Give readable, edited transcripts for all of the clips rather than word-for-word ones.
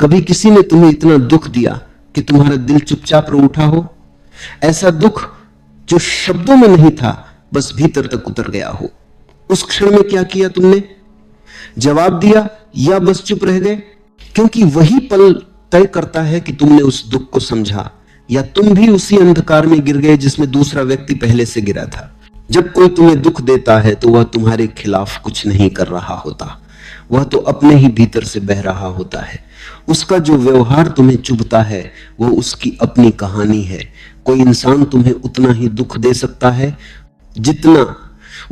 कभी किसी ने तुम्हें इतना दुख दिया कि तुम्हारा दिल चुपचाप रो उठा हो? ऐसा दुख जो शब्दों में नहीं था, बस भीतर तक उतर गया हो। उस क्षण में क्या किया तुमने? जवाब दिया या बस चुप रह गए? क्योंकि वही पल तय करता है कि तुमने उस दुख को समझा या तुम भी उसी अंधकार में गिर गए जिसमें दूसरा व्यक्ति पहले से गिरा था। जब कोई तुम्हें दुख देता है तो वह तुम्हारे खिलाफ कुछ नहीं कर रहा होता, वह तो अपने ही भीतर से बह रहा होता है। उसका जो व्यवहार तुम्हें चुभता है वो उसकी अपनी कहानी है। कोई इंसान तुम्हें उतना ही दुख दे सकता है जितना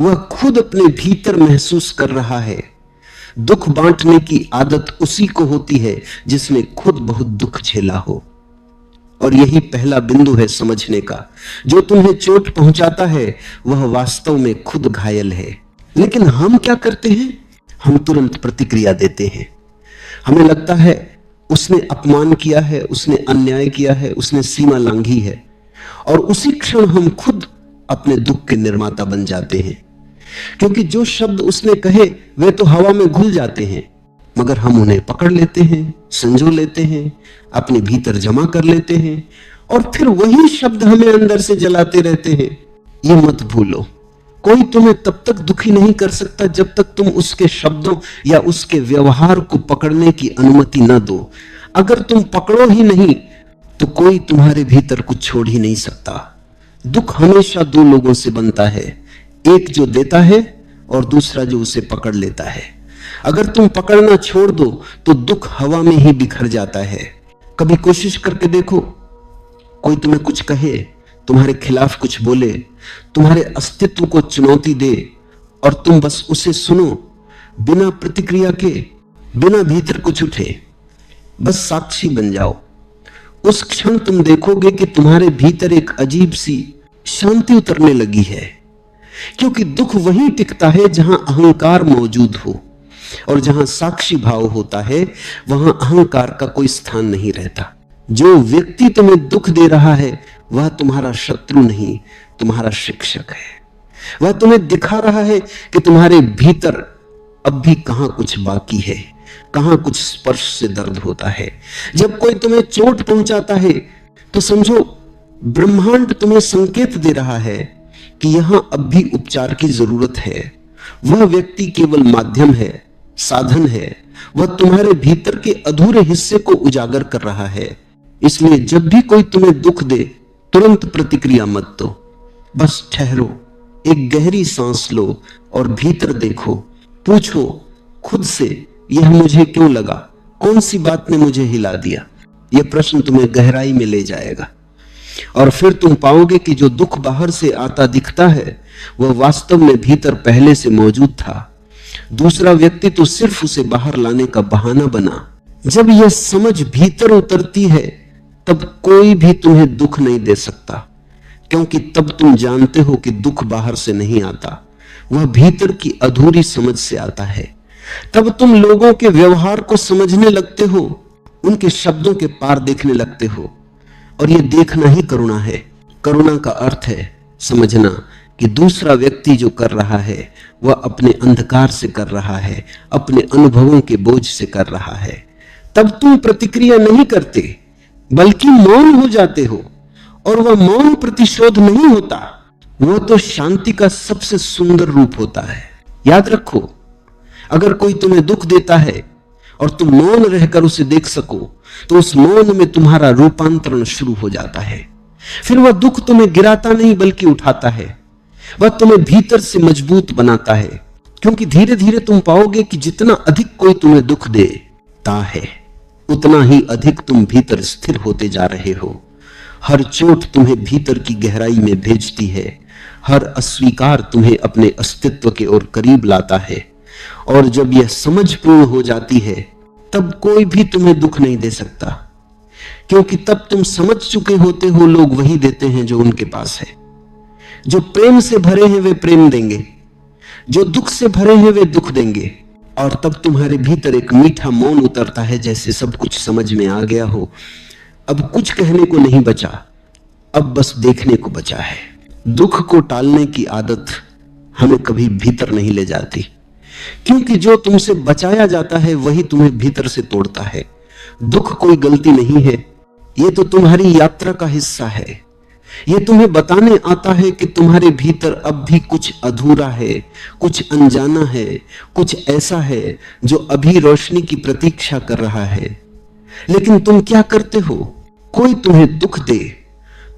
वह खुद अपने भीतर महसूस कर रहा है। दुख बांटने की आदत उसी को होती है जिसने खुद बहुत दुख झेला हो। और यही पहला बिंदु है समझने का। जो तुम्हें चोट पहुंचाता है वह वास्तव में खुद घायल है। लेकिन हम क्या करते हैं? हम तुरंत प्रतिक्रिया देते हैं। हमें लगता है उसने अपमान किया है, उसने अन्याय किया है, उसने सीमा लांघी है, और उसी क्षण हम खुद अपने दुख के निर्माता बन जाते हैं। क्योंकि जो शब्द उसने कहे वे तो हवा में घुल जाते हैं, मगर हम उन्हें पकड़ लेते हैं, संजो लेते हैं, अपने भीतर जमा कर लेते हैं, और फिर वही शब्द हमें अंदर से जलाते रहते हैं। ये मत भूलो, कोई तुम्हें तब तक दुखी नहीं कर सकता जब तक तुम उसके शब्दों या उसके व्यवहार को पकड़ने की अनुमति न दो। अगर तुम पकड़ो ही नहीं तो कोई तुम्हारे भीतर कुछ छोड़ ही नहीं सकता। दुख हमेशा दो लोगों से बनता है, एक जो देता है और दूसरा जो उसे पकड़ लेता है। अगर तुम पकड़ना छोड़ दो तो दुख हवा में ही बिखर जाता है। कभी कोशिश करके देखो, कोई तुम्हें कुछ कहे, तुम्हारे खिलाफ कुछ बोले, तुम्हारे अस्तित्व को चुनौती दे, और तुम बस उसे सुनो बिना प्रतिक्रिया के, बिना भीतर कुछ उठे, बस साक्षी बन जाओ। उस क्षण तुम देखोगे कि तुम्हारे भीतर एक अजीब सी शांति उतरने लगी है। क्योंकि दुख वहीं टिकता है जहां अहंकार मौजूद हो, और जहां साक्षी भाव होता है वहां अहंकार का कोई स्थान नहीं रहता। जो व्यक्ति तुम्हें दुख दे रहा है वह तुम्हारा शत्रु नहीं, तुम्हारा शिक्षक है। वह तुम्हें दिखा रहा है कि तुम्हारे भीतर अब भी कहां कुछ बाकी है, कहां कुछ स्पर्श से दर्द होता है। जब कोई तुम्हें चोट पहुंचाता है तो समझो ब्रह्मांड तुम्हें संकेत दे रहा है कि यहां अब भी उपचार की जरूरत है। वह व्यक्ति केवल माध्यम है, साधन है। वह तुम्हारे भीतर के अधूरे हिस्से को उजागर कर रहा है। इसलिए जब भी कोई तुम्हें दुख दे तुरंत प्रतिक्रिया मत दो, बस ठहरो, एक गहरी सांस लो और भीतर देखो। पूछो खुद से, यह मुझे क्यों लगा? कौन सी बात ने मुझे हिला दिया? यह प्रश्न तुम्हें गहराई में ले जाएगा, और फिर तुम पाओगे कि जो दुख बाहर से आता दिखता है वह वास्तव में भीतर पहले से मौजूद था। दूसरा व्यक्ति तो सिर्फ उसे बाहर लाने का बहाना बना। जब यह समझ भीतर उतरती है तब कोई भी तुम्हें दुख नहीं दे सकता, क्योंकि तब तुम जानते हो कि दुख बाहर से नहीं आता, वह भीतर की अधूरी समझ से आता है। तब तुम लोगों के व्यवहार को समझने लगते हो, उनके शब्दों के पार देखने लगते हो, और यह देखना ही करुणा है। करुणा का अर्थ है समझना कि दूसरा व्यक्ति जो कर रहा है वह अपने अंधकार से कर रहा है, अपने अनुभवों के बोझ से कर रहा है। तब तुम प्रतिक्रिया नहीं करते बल्कि मौन हो जाते हो, और वह मौन प्रतिशोध नहीं होता, वह तो शांति का सबसे सुंदर रूप होता है। याद रखो, अगर कोई तुम्हें दुख देता है और तुम मौन रहकर उसे देख सको तो उस मौन में तुम्हारा रूपांतरण शुरू हो जाता है। फिर वह दुख तुम्हें गिराता नहीं बल्कि उठाता है, वह तुम्हें भीतर से मजबूत बनाता है। क्योंकि धीरे धीरे तुम पाओगे कि जितना अधिक कोई तुम्हें दुख देता है उतना ही अधिक तुम भीतर स्थिर होते जा रहे हो। हर चोट तुम्हें भीतर की गहराई में भेजती है, हर अस्वीकार तुम्हें अपने अस्तित्व के ओर करीब लाता है, और जब यह समझ पूर्ण हो जाती है तब कोई भी तुम्हें दुख नहीं दे सकता, क्योंकि तब तुम समझ चुके होते हो लोग वही देते हैं जो उनके पास है। जो प्रेम से भरे हैं वे प्रेम देंगे, जो दुख से भरे हैं वे दुख देंगे, और तब तुम्हारे भीतर एक मीठा मौन उतरता है, जैसे सब कुछ समझ में आ गया हो। अब कुछ कहने को नहीं बचा, अब बस देखने को बचा है। दुख को टालने की आदत हमें कभी भीतर नहीं ले जाती, क्योंकि जो तुमसे बचाया जाता है वही तुम्हें भीतर से तोड़ता है। दुख कोई गलती नहीं है, ये तो तुम्हारी यात्रा का हिस्सा है। ये तुम्हें बताने आता है कि तुम्हारे भीतर अब भी कुछ अधूरा है, कुछ अनजाना है, कुछ ऐसा है जो अभी रोशनी की प्रतीक्षा कर रहा है। लेकिन तुम क्या करते हो? कोई तुम्हें दुख दे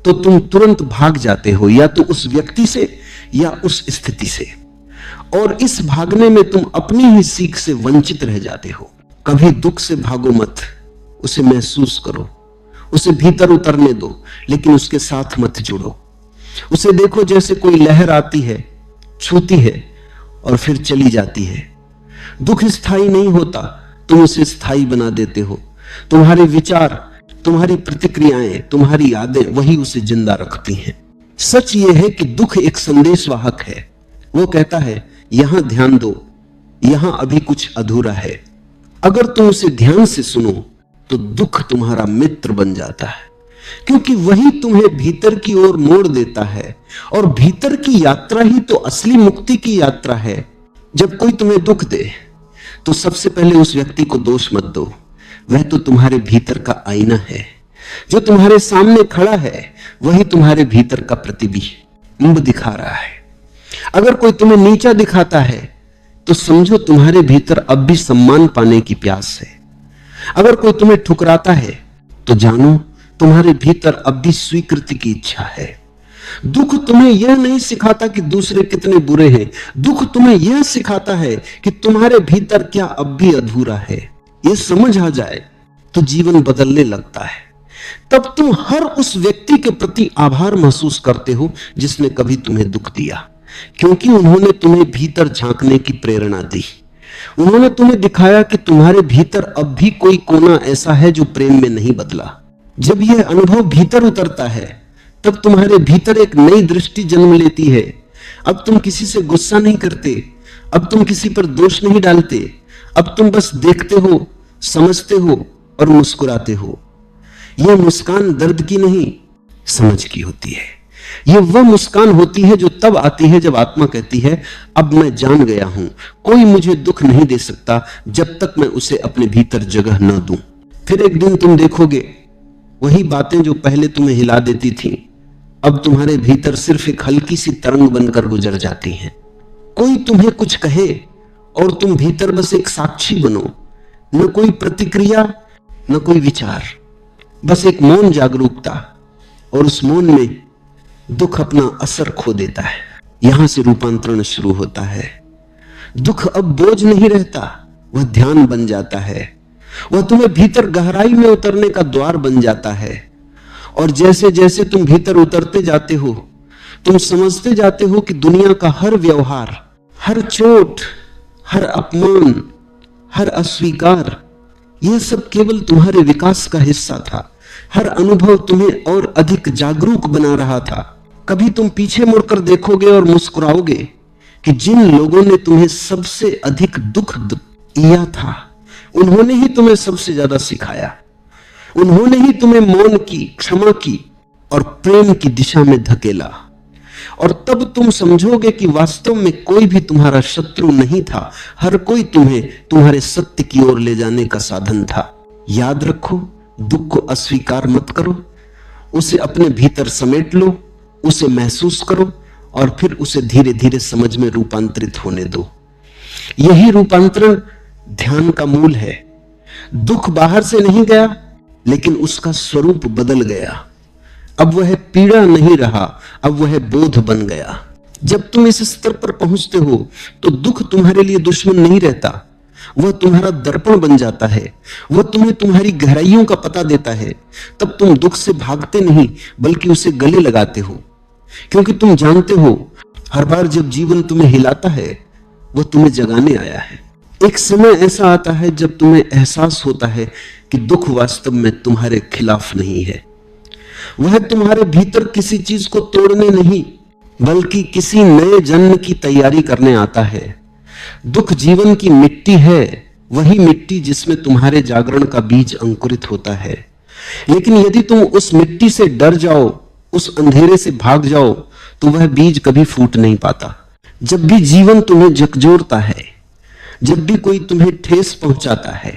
तो तुम तुरंत भाग जाते हो, या तो उस व्यक्ति से या उस स्थिति से, और इस भागने में तुम अपनी ही सीख से वंचित रह जाते हो। कभी दुख से भागो मत, उसे महसूस करो, उसे भीतर उतरने दो, लेकिन उसके साथ मत जुड़ो। उसे देखो जैसे कोई लहर आती है, छूती है और फिर चली जाती है। दुख स्थायी नहीं होता, तुम उसे स्थायी बना देते हो। तुम्हारे विचार, तुम्हारी प्रतिक्रियाएं, तुम्हारी यादें वही उसे जिंदा रखती हैं। सच यह है कि दुख एक संदेशवाहक है। वो कहता है यहां ध्यान दो, यहां अभी कुछ अधूरा है। अगर तुम उसे ध्यान से सुनो तो दुख तुम्हारा मित्र बन जाता है, क्योंकि वही तुम्हें भीतर की ओर मोड़ देता है। और भीतर की यात्रा ही तो असली मुक्ति की यात्रा है। जब कोई तुम्हें दुख दे तो सबसे पहले उस व्यक्ति को दोष मत दो, वह तो तुम्हारे भीतर का आईना है। जो तुम्हारे सामने खड़ा है वही तुम्हारे भीतर का प्रतिबिंब दिखा रहा है। अगर कोई तुम्हें नीचा दिखाता है तो समझो तुम्हारे भीतर अब भी सम्मान पाने की प्यास है। अगर कोई तुम्हें ठुकराता है तो जानो तुम्हारे भीतर अब भी स्वीकृति की इच्छा है। दुख तुम्हें यह नहीं सिखाता कि दूसरे कितने बुरे हैं, दुख तुम्हें यह सिखाता है कि तुम्हारे भीतर क्या अब भी अधूरा है। यह समझ आ जाए तो जीवन बदलने लगता है। तब तुम हर उस व्यक्ति के प्रति आभार महसूस करते हो जिसने कभी तुम्हें दुख दिया, क्योंकि उन्होंने तुम्हें भीतर झांकने की प्रेरणा दी। उन्होंने तुम्हें दिखाया कि तुम्हारे भीतर अब भी कोई कोना ऐसा है जो प्रेम में नहीं बदला। जब यह अनुभव भीतर उतरता है तब तुम्हारे भीतर एक नई दृष्टि जन्म लेती है। अब तुम किसी से गुस्सा नहीं करते, अब तुम किसी पर दोष नहीं डालते, अब तुम बस देखते हो, समझते हो और मुस्कुराते हो। यह मुस्कान दर्द की नहीं, समझ की होती है। यह वह मुस्कान होती है जो तब आती है जब आत्मा कहती है अब मैं जान गया हूं, कोई मुझे दुख नहीं दे सकता जब तक मैं उसे अपने भीतर जगह न दूं। फिर एक दिन तुम देखोगे वही बातें जो पहले तुम्हें हिला देती थी अब तुम्हारे भीतर सिर्फ एक हल्की सी तरंग बनकर गुजर जाती हैं। कोई तुम्हें कुछ कहे और तुम भीतर बस एक साक्षी बनो, न कोई प्रतिक्रिया न कोई विचार, बस एक मौन जागरूकता, और उस मौन में दुख अपना असर खो देता है। यहां से रूपांतरण शुरू होता है। दुख अब बोझ नहीं रहता, वह ध्यान बन जाता है। वह तुम्हें भीतर गहराई में उतरने का द्वार बन जाता है। और जैसे जैसे तुम भीतर उतरते जाते हो तुम समझते जाते हो कि दुनिया का हर व्यवहार, हर चोट, हर अपमान, हर अस्वीकार, यह सब केवल तुम्हारे विकास का हिस्सा था। हर अनुभव तुम्हें और अधिक जागरूक बना रहा था। कभी तुम पीछे मुड़कर देखोगे और मुस्कुराओगे कि जिन लोगों ने तुम्हें सबसे अधिक दुख दिया था उन्होंने ही तुम्हें सबसे ज्यादा सिखाया। उन्होंने ही तुम्हें मौन की, क्षमा की और प्रेम की दिशा में धकेला। और तब तुम समझोगे कि वास्तव में कोई भी तुम्हारा शत्रु नहीं था, हर कोई तुम्हें तुम्हारे सत्य की ओर ले जाने का साधन था। याद रखो, दुख को अस्वीकार मत करो, उसे अपने भीतर समेट लो, उसे महसूस करो और फिर उसे धीरे धीरे समझ में रूपांतरित होने दो। यही रूपांतरण ध्यान का मूल है। दुख बाहर से नहीं गया, लेकिन उसका स्वरूप बदल गया। अब वह पीड़ा नहीं रहा, अब वह बोध बन गया। जब तुम इस स्तर पर पहुंचते हो तो दुख तुम्हारे लिए दुश्मन नहीं रहता, वह तुम्हारा दर्पण बन जाता है। वह तुम्हें तुम्हारी गहराइयों का पता देता है। तब तुम दुख से भागते नहीं बल्कि उसे गले लगाते हो, क्योंकि तुम जानते हो हर बार जब जीवन तुम्हें हिलाता है वह तुम्हें जगाने आया है। एक समय ऐसा आता है जब तुम्हें एहसास होता है कि दुख वास्तव में तुम्हारे खिलाफ नहीं है। वह तुम्हारे भीतर किसी चीज को तोड़ने नहीं बल्कि किसी नए जन्म की तैयारी करने आता है। दुख जीवन की मिट्टी है, वही मिट्टी जिसमें तुम्हारे जागरण का बीज अंकुरित होता है। लेकिन यदि तुम उस मिट्टी से डर जाओ, उस अंधेरे से भाग जाओ, तो वह बीज कभी फूट नहीं पाता। जब भी जीवन तुम्हें झकझोरता है, जब भी कोई तुम्हें ठेस पहुंचाता है,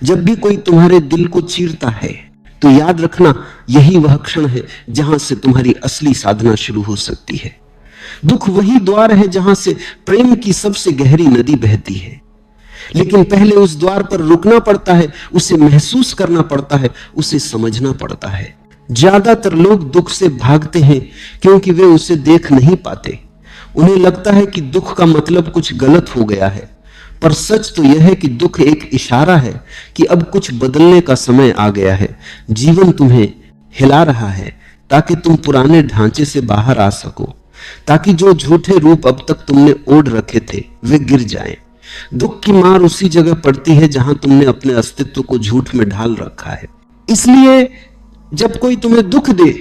जब भी कोई तुम्हारे दिल को चीरता है तो याद रखना यही वह क्षण है जहां से तुम्हारी असली साधना शुरू हो सकती है। दुख वही द्वार है जहां से प्रेम की सबसे गहरी नदी बहती है, लेकिन पहले उस द्वार पर रुकना पड़ता है, उसे महसूस करना पड़ता है, उसे समझना पड़ता है। ज्यादातर लोग दुख से भागते हैं क्योंकि वे उसे देख नहीं पाते। उन्हें लगता है कि दुख का मतलब कुछ गलत हो गया है, पर सच तो यह है कि दुख एक इशारा है कि अब कुछ बदलने का समय आ गया है। जीवन तुम्हें हिला रहा है ताकि तुम पुराने ढांचे से बाहर आ सको, ताकि जो झूठे रूप अब तक तुमने ओढ़ रखे थे वे गिर जाएं। दुख की मार उसी जगह पड़ती है जहां तुमने अपने अस्तित्व को झूठ में ढाल रखा है। इसलिए जब कोई तुम्हें दुख दे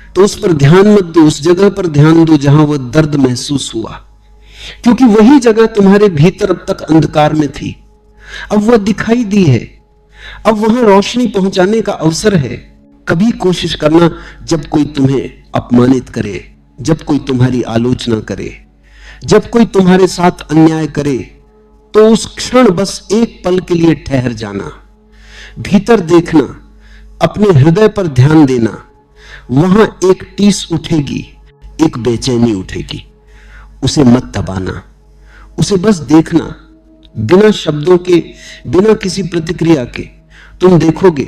तो उस पर ध्यान मत दो, उस जगह पर ध्यान दो जहां वह दर्द महसूस हुआ, क्योंकि वही जगह तुम्हारे भीतर अब तक अंधकार में थी, अब वह दिखाई दी है, अब वहां रोशनी पहुंचाने का अवसर है। कभी कोशिश करना, जब कोई तुम्हें अपमानित करे, जब कोई तुम्हारी आलोचना करे, जब कोई तुम्हारे साथ अन्याय करे, तो उस क्षण बस एक पल के लिए ठहर जाना, भीतर देखना, अपने हृदय पर ध्यान देना। वहां एक टीस उठेगी, एक बेचैनी उठेगी, उसे मत दबाना, उसे बस देखना, बिना शब्दों के, बिना किसी प्रतिक्रिया के। तुम देखोगे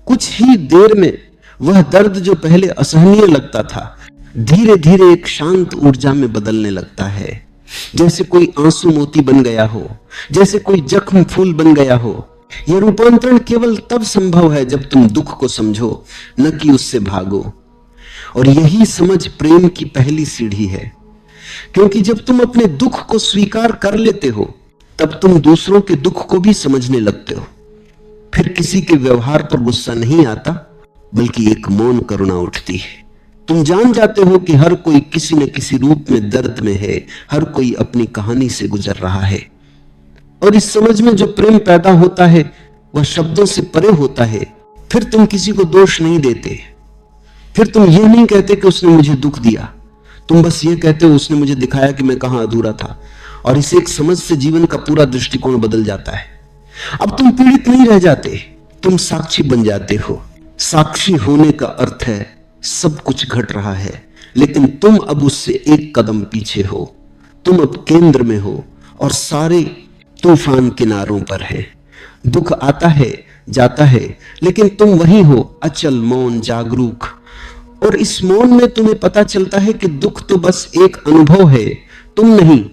कुछ ही देर में वह दर्द जो पहले असहनीय लगता था धीरे धीरे एक शांत ऊर्जा में बदलने लगता है, जैसे कोई आंसू मोती बन गया हो, जैसे कोई जख्म फूल बन गया हो। यह रूपांतरण केवल तब संभव है जब तुम दुख को समझो, न कि उससे भागो। और यही समझ प्रेम की पहली सीढ़ी है, क्योंकि जब तुम अपने दुख को स्वीकार कर लेते हो तब तुम दूसरों के दुख को भी समझने लगते हो। फिर किसी के व्यवहार पर गुस्सा नहीं आता, बल्कि एक मौन करुणा उठती है। तुम जान जाते हो कि हर कोई किसी न किसी रूप में दर्द में है, हर कोई अपनी कहानी से गुजर रहा है। और इस समझ में जो प्रेम पैदा होता है वह शब्दों से परे होता है। फिर तुम किसी को दोष नहीं देते, फिर तुम यह नहीं कहते कि उसने मुझे दुख दिया, तुम बस ये कहते हो उसने मुझे दिखाया कि मैं कहां अधूरा था। और इस एक समझ से जीवन का पूरा दृष्टिकोण बदल जाता है। अब तुम पीड़ित नहीं रह जाते, तुम साक्षी बन जाते हो। साक्षी होने का अर्थ है सब कुछ घट रहा है, लेकिन तुम अब उससे एक कदम पीछे हो। तुम अब केंद्र में हो और सारे तूफान किनारों पर है। दुख आता है जाता है, लेकिन तुम वही हो, अचल, मौन, जागरूक। और इस मौन में तुम्हें पता चलता है कि दुख तो बस एक अनुभव है, तुम नहीं।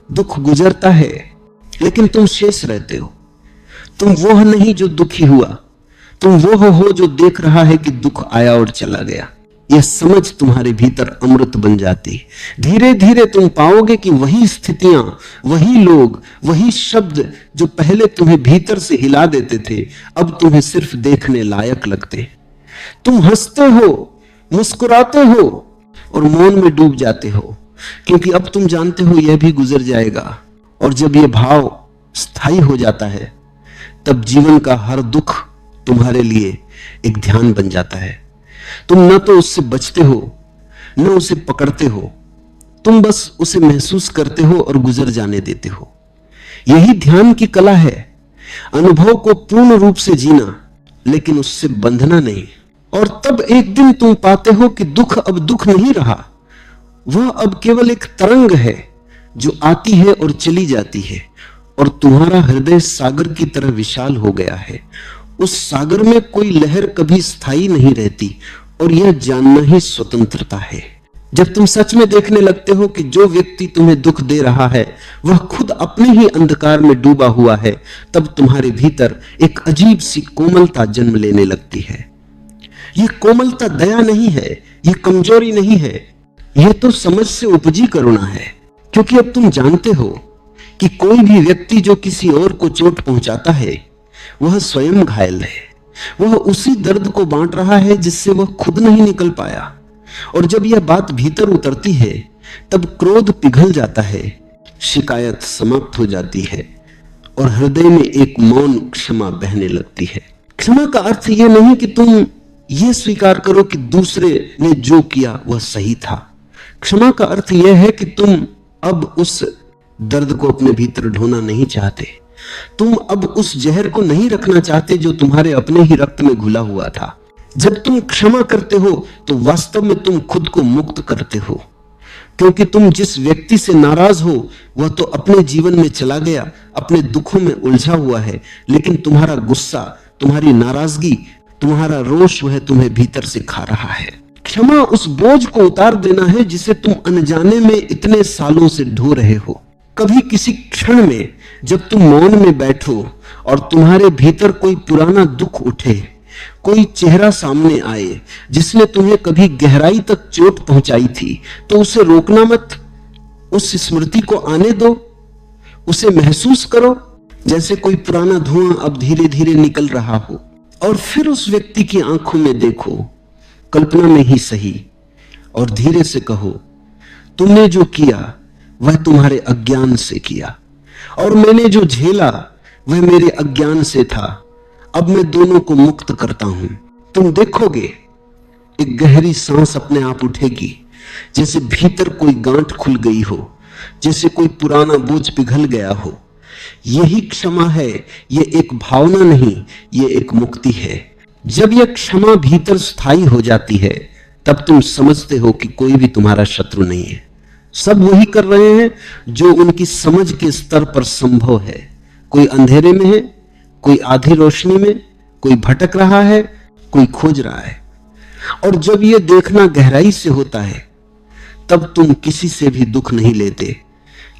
दुख गुजरता है लेकिन तुम शेष रहते हो। तुम वो नहीं जो दुखी हुआ, तुम वो हो जो देख रहा है कि दुख आया और चला गया। यह समझ तुम्हारे भीतर अमृत बन जाती। धीरे धीरे तुम पाओगे कि वही स्थितियां, वही लोग, वही शब्द जो पहले तुम्हें भीतर से हिला देते थे अब तुम्हें सिर्फ देखने लायक लगते। तुम हंसते हो, मुस्कुराते हो और मौन में डूब जाते हो, क्योंकि अब तुम जानते हो यह भी गुजर जाएगा। और जब यह भाव स्थायी हो जाता है तब जीवन का हर दुख तुम्हारे लिए एक ध्यान बन जाता है। तुम न तो उससे बचते हो न उसे पकड़ते हो, तुम बस उसे महसूस करते हो और गुजर जाने देते हो। यही ध्यान की कला है, अनुभव को पूर्ण रूप से जीना लेकिन उससे बंधना नहीं। और तब एक दिन तुम पाते हो कि दुख अब दुख नहीं रहा, वह अब केवल एक तरंग है जो आती है और चली जाती है, और तुम्हारा हृदय सागर की तरह विशाल हो गया है। उस सागर में कोई लहर कभी स्थायी नहीं रहती, और यह जानना ही स्वतंत्रता है। जब तुम सच में देखने लगते हो कि जो व्यक्ति तुम्हें दुख दे रहा है वह खुद अपने ही अंधकार में डूबा हुआ है, तब तुम्हारे भीतर एक अजीब सी कोमलता जन्म लेने लगती है। यह कोमलता दया नहीं है, यह कमजोरी नहीं है, यह तो समझ से उपजी करुणा है। क्योंकि अब तुम जानते हो कि कोई भी व्यक्ति जो किसी और को चोट पहुंचाता है वह स्वयं घायल है, वह उसी दर्द को बांट रहा है जिससे वह खुद नहीं निकल पाया। और जब यह बात भीतर उतरती है तब क्रोध पिघल जाता है, शिकायत समाप्त हो जाती है और हृदय में एक मौन क्षमा बहने लगती है। क्षमा का अर्थ यह नहीं कि तुम यह स्वीकार करो कि दूसरे ने जो किया वह सही था। क्षमा का अर्थ यह है कि तुम अब उस दर्द को अपने भीतर ढोना नहीं चाहते, तुम अब उस जहर को नहीं रखना चाहते जो तुम्हारे अपने ही रक्त में घुला हुआ था। जब तुम क्षमा करते हो तो वास्तव में तुम खुद को मुक्त करते हो, क्योंकि तुम जिस व्यक्ति से नाराज हो वह तो अपने जीवन में चला गया, अपने दुखों में उलझा हुआ है, लेकिन तुम्हारा गुस्सा, तुम्हारी नाराजगी, तुम्हारा रोष वह तुम्हें भीतर से खा रहा है। क्षमा उस बोझ को उतार देना है जिसे तुम अनजाने में इतने सालों से ढो रहे हो। कभी किसी क्षण में जब तुम मौन में बैठो और तुम्हारे भीतर कोई पुराना दुख उठे, कोई चेहरा सामने आए जिसने तुम्हें कभी गहराई तक चोट पहुंचाई थी, तो उसे रोकना मत, उस स्मृति को आने दो, उसे महसूस करो जैसे कोई पुराना धुआं अब धीरे धीरे निकल रहा हो। और फिर उस व्यक्ति की आंखों में देखो, कल्पना में ही सही, और धीरे से कहो, तुमने जो किया वह तुम्हारे अज्ञान से किया, और मैंने जो झेला वह मेरे अज्ञान से था। अब मैं दोनों को मुक्त करता हूं। तुम देखोगे एक गहरी सांस अपने आप उठेगी, जैसे भीतर कोई गांठ खुल गई हो, जैसे कोई पुराना बोझ पिघल गया हो। यही क्षमा है, ये एक भावना नहीं, ये एक मुक्ति है। जब यह क्षमा भीतर स्थायी हो जाती है, तब तुम समझते हो कि कोई भी तुम्हारा शत्रु नहीं है। सब वही कर रहे हैं जो उनकी समझ के स्तर पर संभव है। कोई अंधेरे में है, कोई आधी रोशनी में, कोई भटक रहा है, कोई खोज रहा है। और जब यह देखना गहराई से होता है, तब तुम किसी से भी दुख नहीं लेते,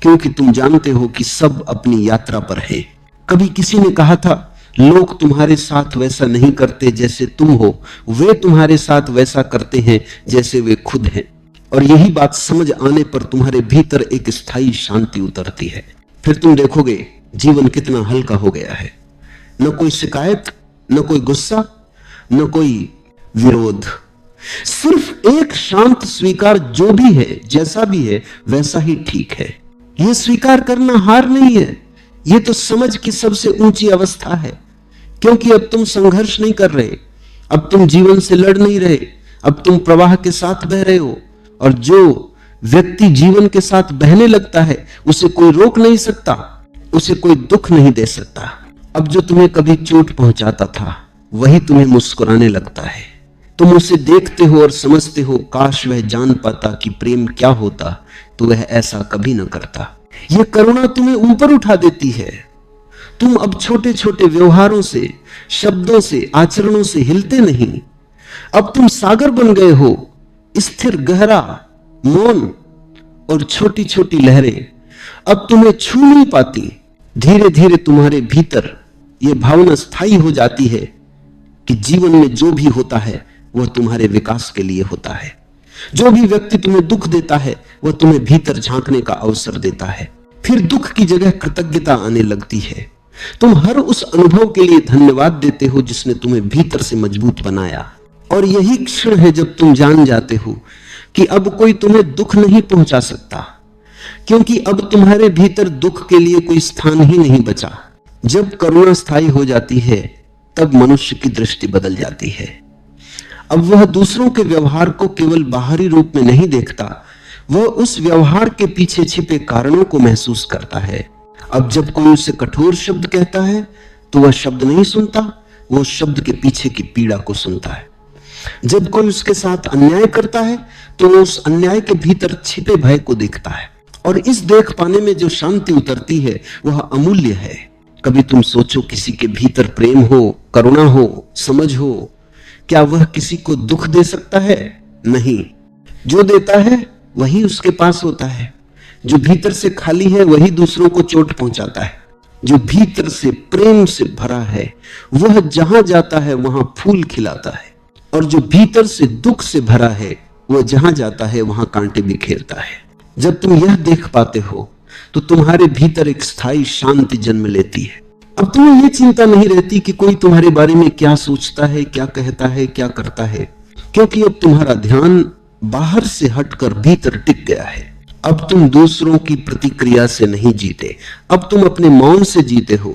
क्योंकि तुम जानते हो कि सब अपनी यात्रा पर है। कभी किसी ने कहा था, लोग तुम्हारे साथ वैसा नहीं करते जैसे तुम हो, वे तुम्हारे साथ वैसा करते हैं जैसे वे खुद हैं। और यही बात समझ आने पर तुम्हारे भीतर एक स्थायी शांति उतरती है। फिर तुम देखोगे जीवन कितना हल्का हो गया है। न कोई शिकायत, न कोई गुस्सा, न कोई विरोध, सिर्फ एक शांत स्वीकार, जो भी है, जैसा भी है वैसा ही ठीक है। यह स्वीकार करना हार नहीं है, यह तो समझ की सबसे ऊंची अवस्था है। क्योंकि अब तुम संघर्ष नहीं कर रहे, अब तुम जीवन से लड़ नहीं रहे, अब तुम प्रवाह के साथ बह रहे हो। और जो व्यक्ति जीवन के साथ बहने लगता है, उसे कोई रोक नहीं सकता, उसे कोई दुख नहीं दे सकता। अब जो तुम्हें कभी चोट पहुंचाता था, वही तुम्हें मुस्कुराने लगता है। तुम उसे देखते हो और समझते हो, काश वह जान पाता कि प्रेम क्या होता, तो वह ऐसा कभी न करता। यह करुणा तुम्हें ऊपर उठा देती है। तुम अब छोटे छोटे व्यवहारों से, शब्दों से, आचरणों से हिलते नहीं। अब तुम सागर बन गए हो, स्थिर, गहरा, मौन और छोटी छोटी लहरें अब तुम्हें छू नहीं पाती। धीरे धीरे तुम्हारे भीतर यह भावना स्थायी हो जाती है कि जीवन में जो भी होता है वह तुम्हारे विकास के लिए होता है। जो भी व्यक्ति तुम्हें दुख देता है वह तुम्हें भीतर झांकने का अवसर देता है। फिर दुख की जगह कृतज्ञता आने लगती है। तुम हर उस अनुभव के लिए धन्यवाद देते हो जिसने तुम्हें भीतर से मजबूत बनाया। और यही क्षण है जब तुम जान जाते हो कि अब कोई तुम्हें दुख नहीं पहुंचा सकता, क्योंकि अब तुम्हारे भीतर दुख के लिए कोई स्थान ही नहीं बचा। जब करुणा स्थायी हो जाती है, तब मनुष्य की दृष्टि बदल जाती है। अब वह दूसरों के व्यवहार को केवल बाहरी रूप में नहीं देखता, वह उस व्यवहार के पीछे छिपे कारणों को महसूस करता है। अब जब कोई उसे कठोर शब्द कहता है, तो वह शब्द नहीं सुनता, वो शब्द के पीछे की पीड़ा को सुनता है। जब कोई उसके साथ अन्याय करता है, तो वो उस अन्याय के भीतर छिपे भय को देखता है। और इस देख पाने में जो शांति उतरती है वह अमूल्य है। कभी तुम सोचो, किसी के भीतर प्रेम हो, करुणा हो, समझ हो, क्या वह किसी को दुख दे सकता है? नहीं। जो देता है वही उसके पास होता है। जो भीतर से खाली है वही दूसरों को चोट पहुंचाता है। जो भीतर से प्रेम से भरा है वह जहां जाता है वहां फूल खिलाता है। और जो भीतर से दुख से भरा है वह जहां जाता है वहां कांटे बिखेरता है। जब तुम यह देख पाते हो तो तुम्हारे भीतर एक स्थायी शांति जन्म लेती है। अब तुम्हें यह चिंता नहीं रहती कि कोई तुम्हारे बारे में क्या सोचता है, क्या कहता है, क्या करता है, क्योंकि अब तुम्हारा ध्यान बाहर से हटकर भीतर टिक गया है। अब तुम दूसरों की प्रतिक्रिया से नहीं जीते, अब तुम अपने मौन से जीते हो।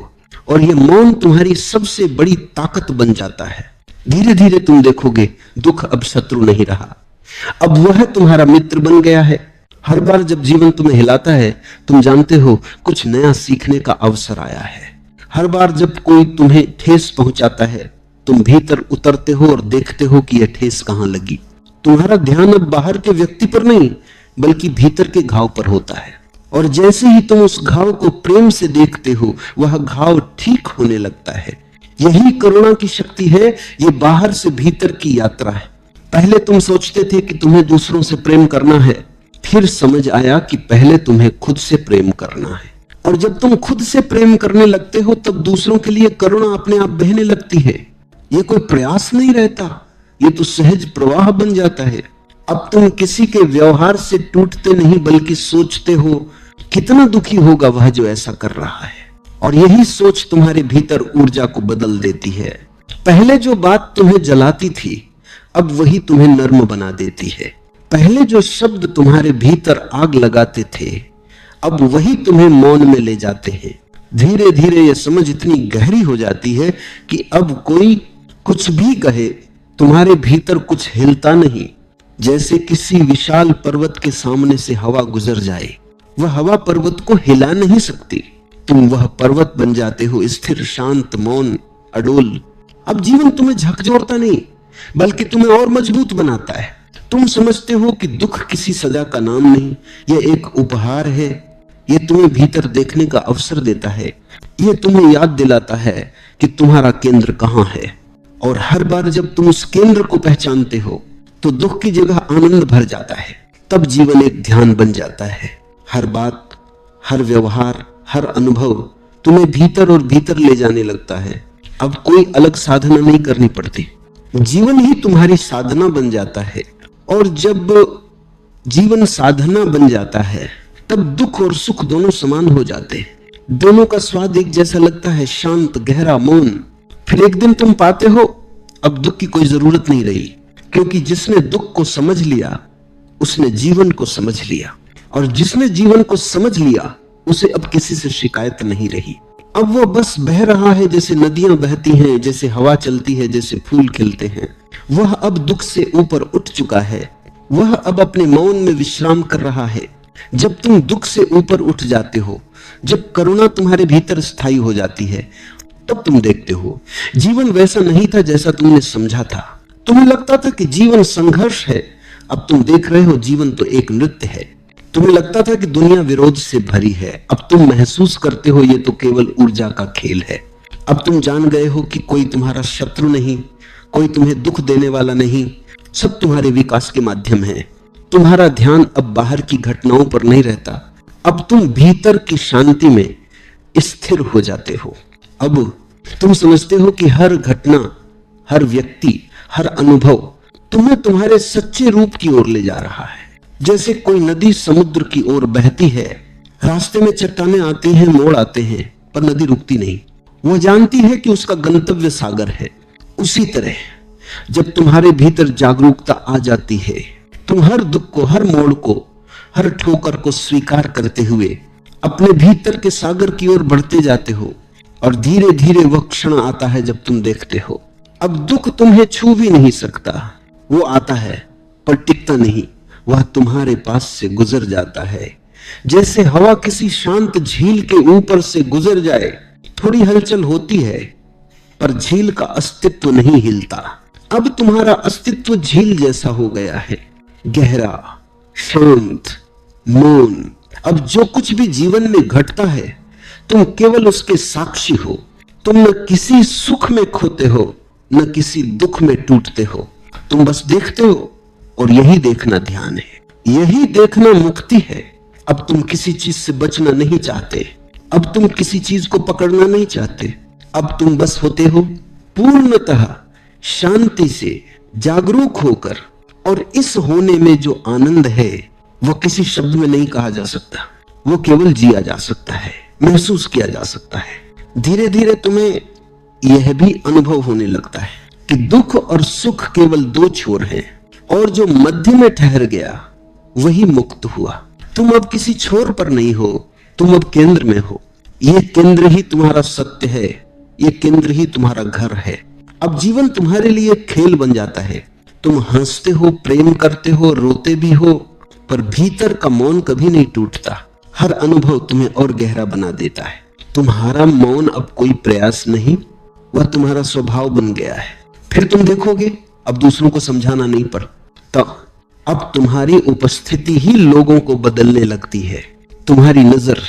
और यह मौन तुम्हारी सबसे बड़ी ताकत बन जाता है। धीरे धीरे तुम देखोगे दुख अब शत्रु नहीं रहा, अब वह तुम्हारा मित्र बन गया है। हर बार जब जीवन तुम्हें हिलाता है, तुम जानते हो कुछ नया सीखने का अवसर आया है। हर बार जब कोई तुम्हें ठेस पहुंचाता है, तुम भीतर उतरते हो और देखते हो कि यह ठेस कहां लगी। तुम्हारा ध्यान अब बाहर के व्यक्ति पर नहीं, बल्कि भीतर के घाव पर होता है। और जैसे ही तुम उस घाव को प्रेम से देखते हो, वह घाव ठीक होने लगता है। यही करुणा की शक्ति है। ये बाहर से भीतर की यात्रा है। पहले तुम सोचते थे कि तुम्हें दूसरों से प्रेम करना है, फिर समझ आया कि पहले तुम्हें खुद से प्रेम करना है। और जब तुम खुद से प्रेम करने लगते हो, तब दूसरों के लिए करुणा अपने आप बहने लगती है। ये कोई प्रयास नहीं रहता, ये तो सहज प्रवाह बन जाता है। अब तुम किसी के व्यवहार से टूटते नहीं, बल्कि सोचते हो कितना दुखी होगा वह जो ऐसा कर रहा है। और यही सोच तुम्हारे भीतर ऊर्जा को बदल देती है। पहले जो बात तुम्हें जलाती थी, अब वही तुम्हें नर्म बना देती है। पहले जो शब्द तुम्हारे भीतर आग लगाते थे, अब वही तुम्हें मौन में ले जाते हैं। धीरे धीरे यह समझ इतनी गहरी हो जाती है कि अब कोई कुछ भी कहे, तुम्हारे भीतर कुछ हिलता नहीं। जैसे किसी विशाल पर्वत के सामने से हवा गुजर जाए, वह हवा पर्वत को हिला नहीं सकती। तुम वह पर्वत बन जाते हो, स्थिर, शांत, मौन, अडोल। अब जीवन तुम्हें झकझोरता नहीं, बल्कि तुम्हें और मजबूत बनाता है। तुम समझते हो कि दुख किसी सजा का नाम नहीं, यह एक उपहार है। यह तुम्हें भीतर देखने का अवसर देता है। यह तुम्हें याद दिलाता है कि तुम्हारा केंद्र कहां है। और हर बार जब तुम उस केंद्र को पहचानते हो, तो दुख की जगह आनंद भर जाता है। तब जीवन एक ध्यान बन जाता है। हर बात, हर व्यवहार, हर अनुभव तुम्हें भीतर और भीतर ले जाने लगता है। अब कोई अलग साधना नहीं करनी पड़ती, जीवन ही तुम्हारी साधना बन जाता है। और जब जीवन साधना बन जाता है, तब दुख और सुख दोनों समान हो जाते हैं। दोनों का स्वाद एक जैसा लगता है, शांत, गहरा, मौन। फिर एक दिन तुम पाते हो अब दुख की कोई जरूरत नहीं रही, क्योंकि जिसने दुख को समझ लिया, उसने जीवन को समझ लिया। और जिसने जीवन को समझ लिया, उसे अब किसी से शिकायत नहीं रही। अब वो बस बह रहा है, जैसे नदियां बहती हैं, जैसे हवा चलती है, जैसे फूल खिलते हैं। वह अब दुख से ऊपर उठ चुका है। वह अब अपने मौन में विश्राम कर रहा है। जब तुम दुख से ऊपर उठ जाते हो, जब करुणा तुम्हारे भीतर स्थायी हो जाती है, तब तुम देखते हो जीवन वैसा नहीं था जैसा तुमने समझा था। तुम्हें लगता था कि जीवन संघर्ष है, अब तुम देख रहे हो जीवन तो एक नृत्य है। तुम्हें लगता था कि दुनिया विरोध से भरी है, अब तुम महसूस करते हो ये तो केवल ऊर्जा का खेल है। अब तुम जान गए हो कि कोई तुम्हारा शत्रु नहीं, कोई तुम्हें दुख देने वाला नहीं, सब तुम्हारे विकास के माध्यम है। तुम्हारा ध्यान अब बाहर की घटनाओं पर नहीं रहता, अब तुम भीतर की शांति में स्थिर हो जाते हो। अब तुम समझते हो कि हर घटना, हर व्यक्ति, हर अनुभव तुम्हें तुम्हारे सच्चे रूप की ओर ले जा रहा है। जैसे कोई नदी समुद्र की ओर बहती है, रास्ते में चट्टानें आती हैं, मोड़ आते हैं, पर नदी रुकती नहीं। वो जानती है कि उसका गंतव्य सागर है। उसी तरह जब तुम्हारे भीतर जागरूकता आ जाती है, तुम हर दुख को, हर मोड़ को, हर ठोकर को स्वीकार करते हुए अपने भीतर के सागर की ओर बढ़ते जाते हो। और धीरे धीरे वह क्षण आता है जब तुम देखते हो अब दुख तुम्हें छू भी नहीं सकता। वो आता है पर टिकता नहीं, वह तुम्हारे पास से गुजर जाता है। जैसे हवा किसी शांत झील के ऊपर से गुजर जाए, थोड़ी हलचल होती है, पर झील का अस्तित्व नहीं हिलता। अब तुम्हारा अस्तित्व झील जैसा हो गया है, गहरा, शांत, मौन। अब जो कुछ भी जीवन में घटता है, तुम केवल उसके साक्षी हो। तुम न किसी सुख में खोते हो, न किसी दुख में टूटते हो। तुम बस देखते हो, और यही देखना ध्यान है, यही देखना मुक्ति है। अब तुम किसी चीज से बचना नहीं चाहते, अब तुम किसी चीज को पकड़ना नहीं चाहते। अब तुम बस होते हो पूर्णतः शांति से, जागरूक होकर। और इस होने में जो आनंद है, वो किसी शब्द में नहीं कहा जा सकता, वो केवल जिया जा सकता है, महसूस किया जा सकता है। धीरे धीरे तुम्हें यह भी अनुभव होने लगता है कि दुख और सुख केवल दो छोर हैं, और जो मध्य में ठहर गया वही मुक्त हुआ। तुम अब किसी छोर पर नहीं हो, तुम अब केंद्र में हो। यह केंद्र ही तुम्हारा सत्य है, यह केंद्र ही तुम्हारा घर है। अब जीवन तुम्हारे लिए खेल बन जाता है। तुम हंसते हो, प्रेम करते हो, रोते भी हो, पर भीतर का मौन कभी नहीं टूटता। हर अनुभव तुम्हें और गहरा बना देता है। तुम्हारा मौन अब कोई प्रयास नहीं, वह तुम्हारा स्वभाव बन गया है। फिर तुम देखोगे अब दूसरों को समझाना नहीं पड़ता, अब तुम्हारी उपस्थिति ही लोगों को बदलने लगती है। तुम्हारी नजर,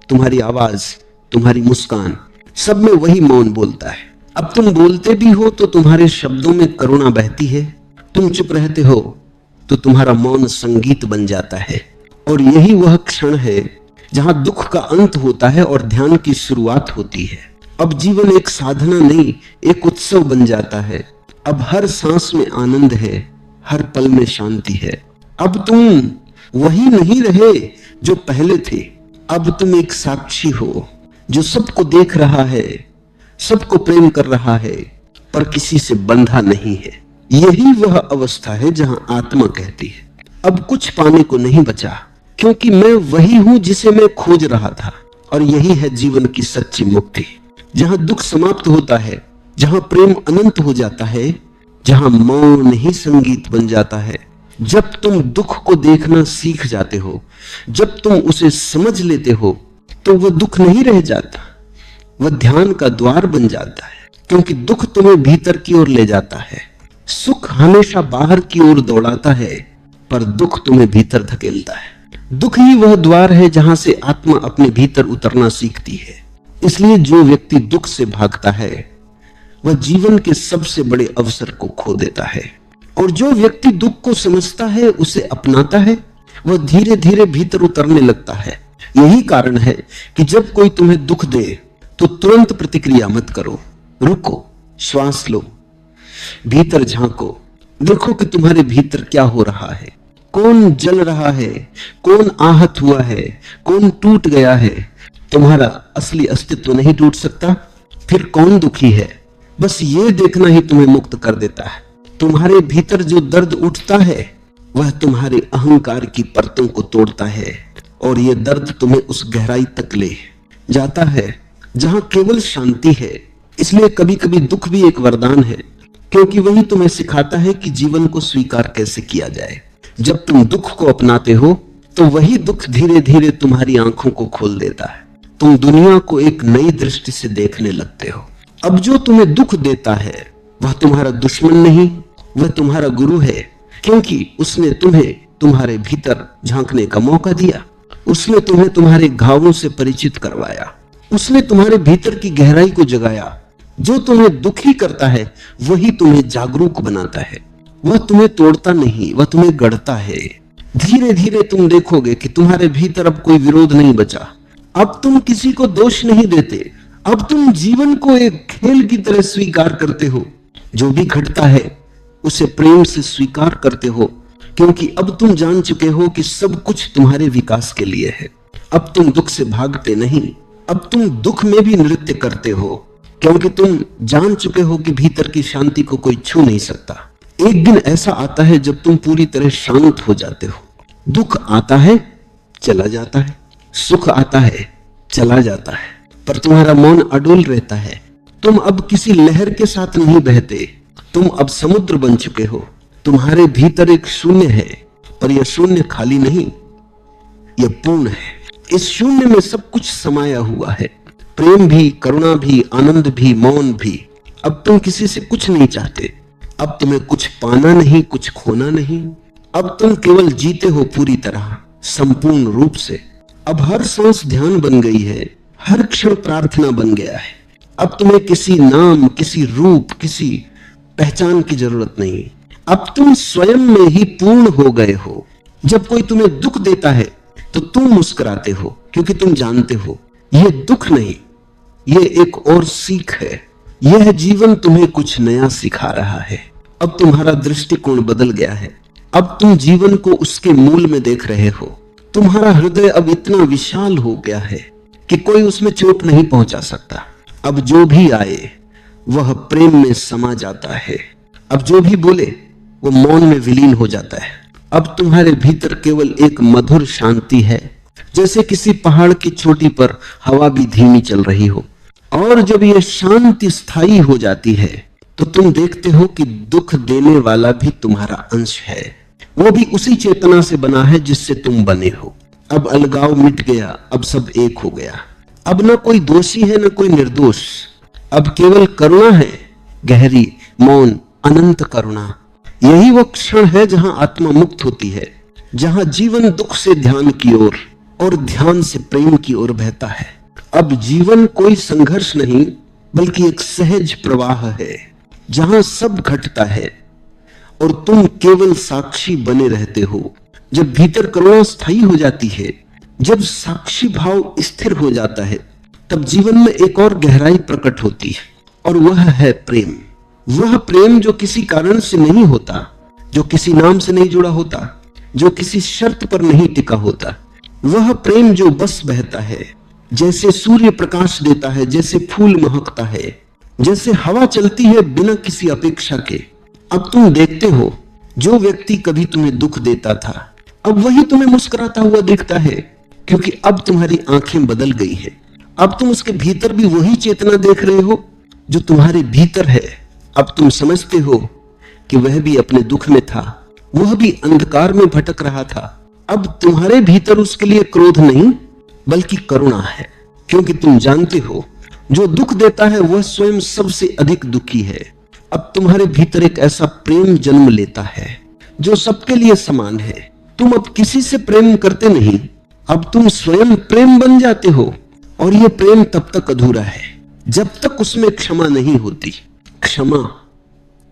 तुम्हारी आवाज, तुम्हारी मुस्कान, सब में वही मौन बोलता है। अब तुम बोलते भी हो तो तुम्हारे शब्दों में करुणा बहती है, तुम चुप रहते हो तो तुम्हारा मौन संगीत बन जाता है। और यही वह क्षण है जहां दुख का अंत होता है और ध्यान की शुरुआत होती है। अब जीवन एक साधना नहीं, एक उत्सव बन जाता है। अब हर सांस में आनंद है, हर पल में शांति है। अब तुम वही नहीं रहे जो पहले थे, अब तुम एक साक्षी हो जो सबको देख रहा है, सबको प्रेम कर रहा है, पर किसी से बंधा नहीं है। यही वह अवस्था है जहां आत्मा कहती है, अब कुछ पाने को नहीं बचा, क्योंकि मैं वही हूं जिसे मैं खोज रहा था। और यही है जीवन की सच्ची मुक्ति, जहां दुख समाप्त होता है, जहां प्रेम अनंत हो जाता है, जहां मौन ही संगीत बन जाता है। जब तुम दुख को देखना सीख जाते हो, जब तुम उसे समझ लेते हो, तो वह दुख नहीं रह जाता, वह ध्यान का द्वार बन जाता है। क्योंकि दुख तुम्हें भीतर की ओर ले जाता है, सुख हमेशा बाहर की ओर दौड़ाता है, पर दुख तुम्हें भीतर धकेलता है। दुख ही वह द्वार है जहां से आत्मा अपने भीतर उतरना सीखती है। इसलिए जो व्यक्ति दुख से भागता है वह जीवन के सबसे बड़े अवसर को खो देता है, और जो व्यक्ति दुख को समझता है, उसे अपनाता है, वह धीरे धीरे भीतर उतरने लगता है। यही कारण है कि जब कोई तुम्हें दुख दे तो तुरंत प्रतिक्रिया मत करो, रुको, श्वास लो, भीतर झांको, देखो कि तुम्हारे भीतर क्या हो रहा है, कौन जल रहा है, कौन आहत हुआ है, कौन टूट गया है। तुम्हारा असली अस्तित्व नहीं टूट सकता, फिर कौन दुखी है, बस ये देखना ही तुम्हें मुक्त कर देता है। तुम्हारे भीतर जो दर्द उठता है वह तुम्हारे अहंकार की परतों को तोड़ता है, और यह दर्द तुम्हें उस गहराई तक ले जाता है जहां केवल शांति है। इसलिए कभी कभी दुख भी एक वरदान है, क्योंकि वही तुम्हें सिखाता है कि जीवन को स्वीकार कैसे किया जाए। जब तुम दुख को अपनाते हो तो वही दुख धीरे धीरे तुम्हारी आंखों को खोल देता है, तुम दुनिया को एक नई दृष्टि से देखने लगते हो। अब जो तुम्हें दुख देता है वह तुम्हारा दुश्मन नहीं, वह तुम्हारा गुरु है, क्योंकि उसने तुम्हें तुम्हारे भीतर झांकने का मौका दिया, उसने तुम्हें तुम्हारे घावों से परिचित करवाया, उसने तुम्हारे भीतर की गहराई को जगाया। जो तुम्हें दुखी करता है वही तुम्हें जागरूक बनाता है, वह तुम्हें तोड़ता नहीं, वह तुम्हें गढ़ता है। धीरे धीरे तुम देखोगे कि तुम्हारे भीतर अब कोई विरोध नहीं बचा, अब तुम किसी को दोष नहीं देते, अब तुम जीवन को एक खेल की तरह स्वीकार करते हो। जो भी घटता है उसे प्रेम से स्वीकार करते हो, क्योंकि अब तुम जान चुके हो कि सब कुछ तुम्हारे विकास के लिए है। अब तुम दुख से भागते नहीं, अब तुम दुख में भी नृत्य करते हो, क्योंकि तुम जान चुके हो कि भीतर की शांति को कोई छू नहीं सकता। एक दिन ऐसा आता है जब तुम पूरी तरह शांत हो जाते हो। दुख आता है, चला जाता है, सुख आता है, चला जाता है, पर तुम्हारा मौन अडोल रहता है। तुम अब किसी लहर के साथ नहीं बहते, तुम अब समुद्र बन चुके हो। तुम्हारे भीतर एक शून्य है, पर यह शून्य खाली नहीं, यह पूर्ण है। इस शून्य में सब कुछ समाया हुआ है, प्रेम भी, करुणा भी, आनंद भी, मौन भी। अब तुम किसी से कुछ नहीं चाहते, अब तुम्हें कुछ पाना नहीं, कुछ खोना नहीं। अब तुम केवल जीते हो पूरी तरह, संपूर्ण रूप से। अब हर सांस ध्यान बन गई है, हर क्षण प्रार्थना बन गया है। अब तुम्हें किसी नाम, किसी रूप, किसी पहचान की जरूरत नहीं। अब तुम स्वयं में ही पूर्ण हो गए हो। जब कोई तुम्हें दुख देता है तो तुम मुस्कुराते हो, क्योंकि तुम जानते हो यह दुख नहीं, यह एक और सीख है। यह जीवन तुम्हें कुछ नया सिखा रहा है। अब तुम्हारा दृष्टिकोण बदल गया है, अब तुम जीवन को उसके मूल में देख रहे हो। तुम्हारा हृदय अब इतना विशाल हो गया है कि कोई उसमें चोट नहीं पहुंचा सकता। अब जो भी आए वह प्रेम में समा जाता है, अब जो भी बोले वो मौन में विलीन हो जाता है। अब तुम्हारे भीतर केवल एक मधुर शांति है, जैसे किसी पहाड़ की चोटी पर हवा भी धीमी चल रही हो। और जब यह शांति स्थायी हो जाती है तो तुम देखते हो कि दुख देने वाला भी तुम्हारा अंश है, वो भी उसी चेतना से बना है जिससे तुम बने हो। अब अलगाव मिट गया, अब सब एक हो गया। अब न कोई दोषी है न कोई निर्दोष, अब केवल करुणा है, गहरी, मौन, अनंत करुणा। यही वो क्षण है जहां आत्मा मुक्त होती है, जहां जीवन दुख से ध्यान की ओर और ध्यान से प्रेम की ओर बहता है। अब जीवन कोई संघर्ष नहीं बल्कि एक सहज प्रवाह है, जहां सब घटता है और तुम केवल साक्षी बने रहते हो। जब भीतर करुणा स्थायी हो जाती है, जब साक्षी भाव स्थिर हो जाता है, तब जीवन में एक और गहराई प्रकट होती है, और वह है प्रेम। वह प्रेम जो किसी कारण से नहीं होता, जो किसी नाम से नहीं जुड़ा होता, जो किसी शर्त पर नहीं टिका होता। वह प्रेम जो बस बहता है, जैसे सूर्य प्रकाश देता है, जैसे फूल महकता है, जैसे हवा चलती है बिना किसी अपेक्षा के। अब तुम देखते हो, जो व्यक्ति कभी तुम्हें दुख देता था, अब वही तुम्हें मुस्कुराता हुआ दिखता है, क्योंकि अब तुम्हारी आंखें बदल गई है। अब तुम उसके भीतर भी वही चेतना देख रहे हो जो तुम्हारे भीतर है। अब तुम समझते हो कि वह भी अपने दुख में था, वह भी अंधकार में भटक रहा था। अब तुम्हारे भीतर उसके लिए क्रोध नहीं बल्कि करुणा है, क्योंकि तुम जानते हो जो दुख देता है वह स्वयं सबसे अधिक दुखी है। अब तुम्हारे भीतर एक ऐसा प्रेम जन्म लेता है जो सबके लिए समान है। तुम अब किसी से प्रेम करते नहीं, अब तुम स्वयं प्रेम बन जाते हो। और यह प्रेम तब तक अधूरा है जब तक उसमें क्षमा नहीं होती। क्षमा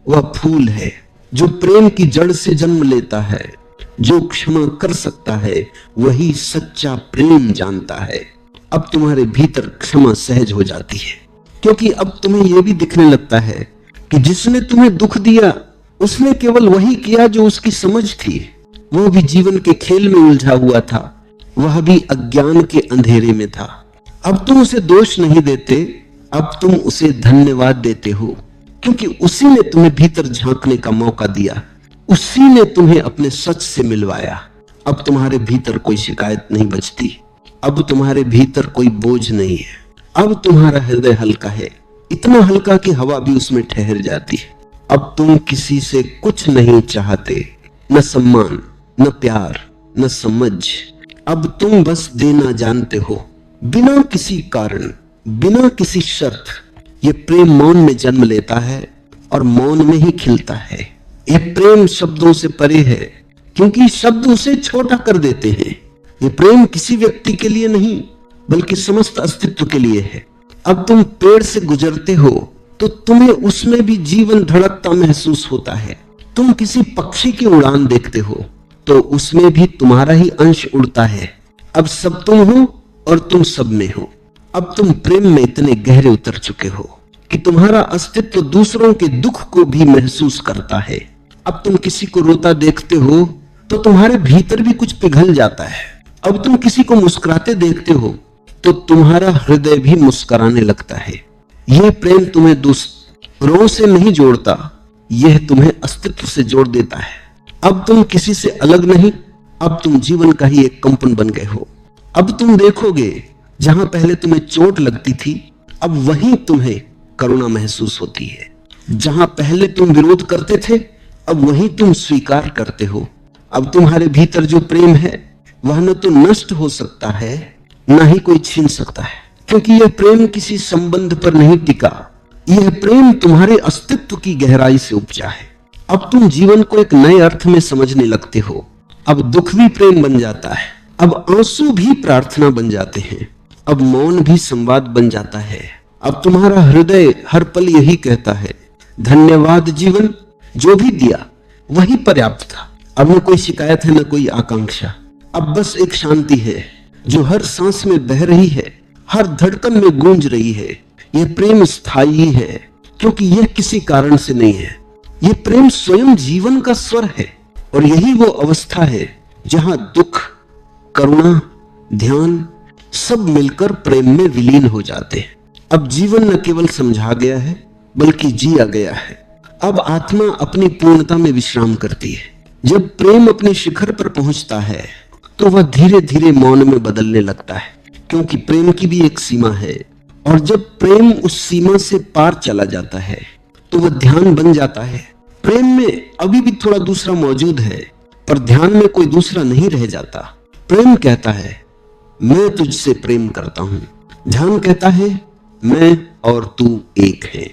वह फूल है जो प्रेम की जड़ से जन्म लेता है। जो क्षमा कर सकता है वही सच्चा प्रेम जानता है। अब तुम्हारे भीतर क्षमा सहज हो जाती है, क्योंकि अब तुम्हें यह भी दिखने लगता है कि जिसने तुम्हें दुख दिया उसने केवल वही किया जो उसकी समझ थी। वह भी जीवन के खेल में उलझा हुआ था, वह भी अज्ञान के अंधेरे में था। अब तुम उसे दोष नहीं देते, अब तुम उसे धन्यवाद देते हो, क्योंकि उसी ने तुम्हें भीतर झांकने का मौका दिया, उसी ने तुम्हें अपने सच से मिलवाया। अब तुम्हारे भीतर कोई शिकायत नहीं बचती, अब तुम्हारे भीतर कोई बोझ नहीं है। अब तुम्हारा हृदय हल्का है, इतना हल्का कि हवा भी उसमें ठहर जाती है। अब तुम किसी से कुछ नहीं चाहते, न सम्मान, न प्यार, न समझ। अब तुम बस देना जानते हो, बिना किसी कारण, बिना किसी शर्त। ये प्रेम मौन में जन्म लेता है और मौन में ही खिलता है। ये प्रेम शब्दों से परे है, क्योंकि शब्द उसे छोटा कर देते हैं। ये प्रेम किसी व्यक्ति के लिए नहीं बल्कि समस्त अस्तित्व के लिए है। अब तुम पेड़ से गुजरते हो तो तुम्हें उसमें भी जीवन धड़कता महसूस होता है। तुम किसी पक्षी की उड़ान देखते हो तो उसमें भी तुम्हारा ही अंश उड़ता है। अब सब तुम हो और तुम सब में हो। अब तुम प्रेम में इतने गहरे उतर चुके हो कि तुम्हारा अस्तित्व दूसरों के दुख को भी महसूस करता है। अब तुम किसी को रोता देखते हो तो तुम्हारे भीतर भी कुछ पिघल जाता है। अब तुम किसी को मुस्कुराते देखते हो तो तुम्हारा हृदय भी मुस्कुराने लगता है। यह प्रेम तुम्हें दूसरों से नहीं जोड़ता, यह तुम्हें अस्तित्व से जोड़ देता है। अब तुम किसी से अलग नहीं, अब तुम जीवन का ही एक कंपन बन गए हो। अब तुम देखोगे, जहां पहले तुम्हें चोट लगती थी अब वहीं तुम्हें करुणा महसूस होती है। जहां पहले तुम विरोध करते थे अब वहीं तुम स्वीकार करते हो। अब तुम्हारे भीतर जो प्रेम है वह न तो नष्ट हो सकता है न ही कोई छीन सकता है, क्योंकि यह प्रेम किसी संबंध पर नहीं टिका। यह प्रेम तुम्हारे अस्तित्व की गहराई से उपजा है। अब तुम जीवन को एक नए अर्थ में समझने लगते हो। अब दुख भी प्रेम बन जाता है, अब आंसू भी प्रार्थना बन जाते हैं, अब मौन भी संवाद बन जाता है। अब तुम्हारा हृदय हर पल यही कहता है, धन्यवाद जीवन, जो भी दिया वही पर्याप्त था। अब न कोई शिकायत है न कोई आकांक्षा, अब बस एक शांति है जो हर सांस में बह रही है, हर धड़कन में गूंज रही है। यह प्रेम स्थायी है क्योंकि यह किसी कारण से नहीं है। यह प्रेम स्वयं जीवन का स्वर है और यही वो अवस्था है जहां दुख, करुणा, ध्यान सब मिलकर प्रेम में विलीन हो जाते हैं। अब जीवन न केवल समझा गया है बल्कि जिया गया है। अब आत्मा अपनी पूर्णता में विश्राम करती है। जब प्रेम अपने शिखर पर पहुंचता है तो वह धीरे धीरे मौन में बदलने लगता है, क्योंकि प्रेम की भी एक सीमा है। और जब प्रेम उस सीमा से पार चला जाता है तो वह ध्यान बन जाता है। प्रेम में अभी भी थोड़ा दूसरा मौजूद है, पर ध्यान में कोई दूसरा नहीं रह जाता। प्रेम कहता है, मैं तुझसे प्रेम करता हूं, ध्यान कहता है मैं और तू एक है।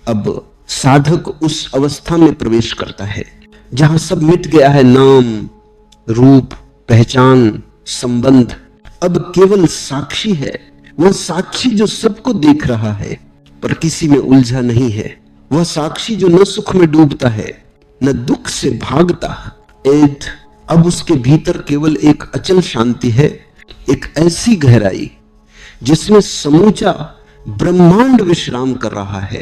अब साधक उस अवस्था में प्रवेश करता है जहां सब मिट गया है, नाम, रूप, पहचान, संबंध। अब केवल साक्षी है, वह साक्षी जो सबको देख रहा है पर किसी में उलझा नहीं है, वह साक्षी जो न सुख में डूबता है न दुख से भागता। अब उसके भीतर केवल एक अचल शांति है, एक ऐसी गहराई जिसमें समूचा ब्रह्मांड विश्राम कर रहा है।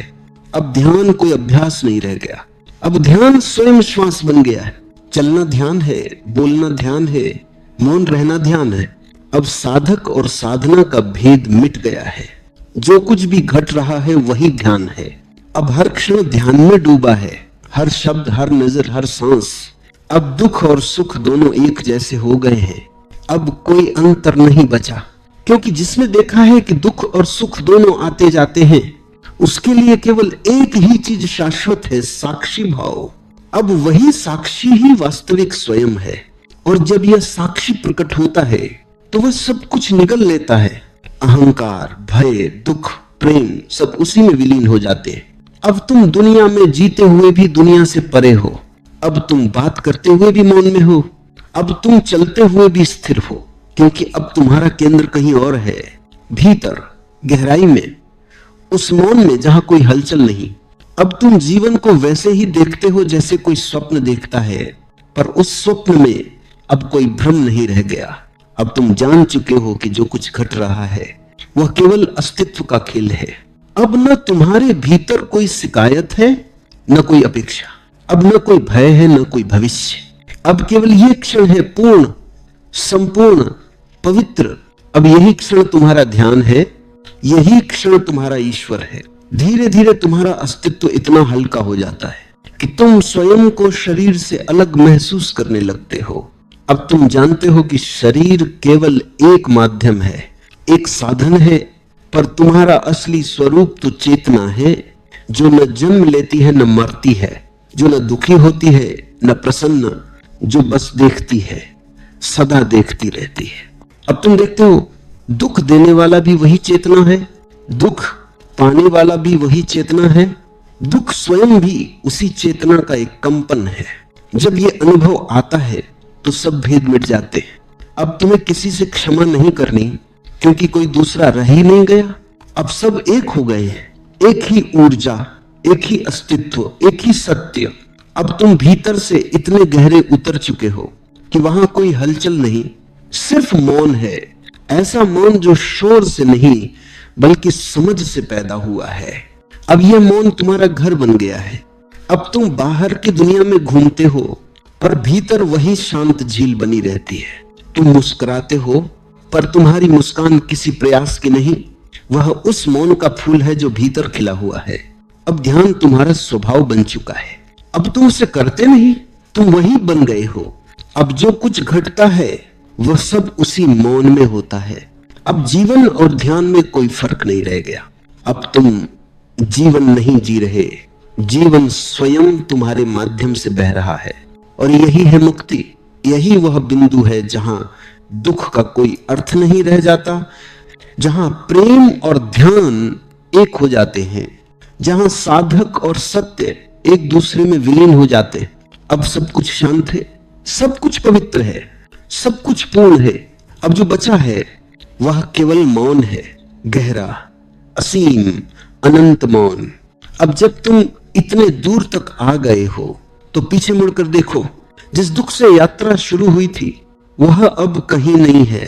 अब ध्यान कोई अभ्यास नहीं रह गया, अब ध्यान स्वयं श्वास बन गया है। चलना ध्यान है, बोलना ध्यान है, मौन रहना ध्यान है। अब साधक और साधना का भेद मिट गया है, जो कुछ भी घट रहा है वही ध्यान है। अब हर क्षण ध्यान में डूबा है, हर शब्द, हर नजर, हर सांस। अब दुख और सुख दोनों एक जैसे हो गए हैं, अब कोई अंतर नहीं बचा, क्योंकि जिसने देखा है कि दुख और सुख दोनों आते जाते हैं, उसके लिए केवल एक ही चीज शाश्वत है, साक्षी भाव। अब वही साक्षी ही वास्तविक स्वयं है, और जब यह साक्षी प्रकट होता है तो वह सब कुछ निगल लेता है। अहंकार, भय, दुख, प्रेम सब उसी में विलीन हो जाते हैं। अब तुम दुनिया में जीते हुए भी दुनिया से परे हो, अब तुम बात करते हुए भी मौन में हो, अब तुम चलते हुए भी स्थिर हो, क्योंकि अब तुम्हारा केंद्र कहीं और है, भीतर गहराई में, उस मौन में जहां कोई हलचल नहीं। अब तुम जीवन को वैसे ही देखते हो जैसे कोई स्वप्न देखता है, पर उस स्वप्न में अब कोई भ्रम नहीं रह गया। अब तुम जान चुके हो कि जो कुछ घट रहा है वह केवल अस्तित्व का खेल है। अब न तुम्हारे भीतर कोई शिकायत है, न कोई अपेक्षा, अब न कोई भय है, न कोई भविष्य। अब केवल यह क्षण है पूर्ण, संपूर्ण, पवित्र। अब यही क्षण तुम्हारा ध्यान है, यही क्षण तुम्हारा ईश्वर है। धीरे धीरे तुम्हारा अस्तित्व इतना हल्का हो जाता है कि तुम स्वयं को शरीर से अलग महसूस करने लगते हो। अब तुम जानते हो कि शरीर केवल एक माध्यम है, एक साधन है, पर तुम्हारा असली स्वरूप तो चेतना है, जो न जन्म लेती है न मरती है, जो न दुखी होती है न प्रसन्न, जो बस देखती है, सदा देखती रहती है। अब तुम देखते हो दुख देने वाला भी वही चेतना है, दुख पाने वाला भी वही चेतना है, दुख स्वयं भी उसी चेतना का एक कंपन है। जब ये अनुभव आता है तो सब भेद मिट जाते हैं। अब तुम्हें किसी से क्षमा नहीं करनी, क्योंकि कोई दूसरा रह ही नहीं गया। अब सब एक हो गए हैं, एक ही ऊर्जा, एक ही अस्तित्व, एक ही सत्य। अब तुम भीतर से इतने गहरे उतर चुके हो कि वहां कोई हलचल नहीं, सिर्फ मौन है। ऐसा मौन जो शोर से नहीं बल्कि समझ से पैदा हुआ है। अब यह मौन तुम्हारा घर बन गया है। अब तुम बाहर की दुनिया में घूमते हो, पर भीतर वही शांत झील बनी रहती है। तुम मुस्कुराते हो, पर तुम्हारी मुस्कान किसी प्रयास की नहीं, वह उस मौन का फूल है जो भीतर खिला हुआ है। अब ध्यान तुम्हारा स्वभाव बन चुका है। अब तुम उसे करते नहीं, तुम वही बन गए हो। अब जो कुछ घटता है वह सब उसी मौन में होता है। अब जीवन और ध्यान में कोई फर्क नहीं रह गया। अब तुम जीवन नहीं जी रहे, जीवन स्वयं तुम्हारे माध्यम से बह रहा है। और यही है मुक्ति, यही वह बिंदु है जहां दुख का कोई अर्थ नहीं रह जाता, जहां प्रेम और ध्यान एक हो जाते हैं, जहां साधक और सत्य एक दूसरे में विलीन हो जाते। अब सब कुछ शांत है, सब कुछ पवित्र है, सब कुछ पूर्ण है। अब जो बचा है वह केवल मौन है, गहरा, असीम, अनंत मौन। अब जब तुम इतने दूर तक आ गए हो तो पीछे मुड़कर देखो, जिस दुख से यात्रा शुरू हुई थी वह अब कहीं नहीं है।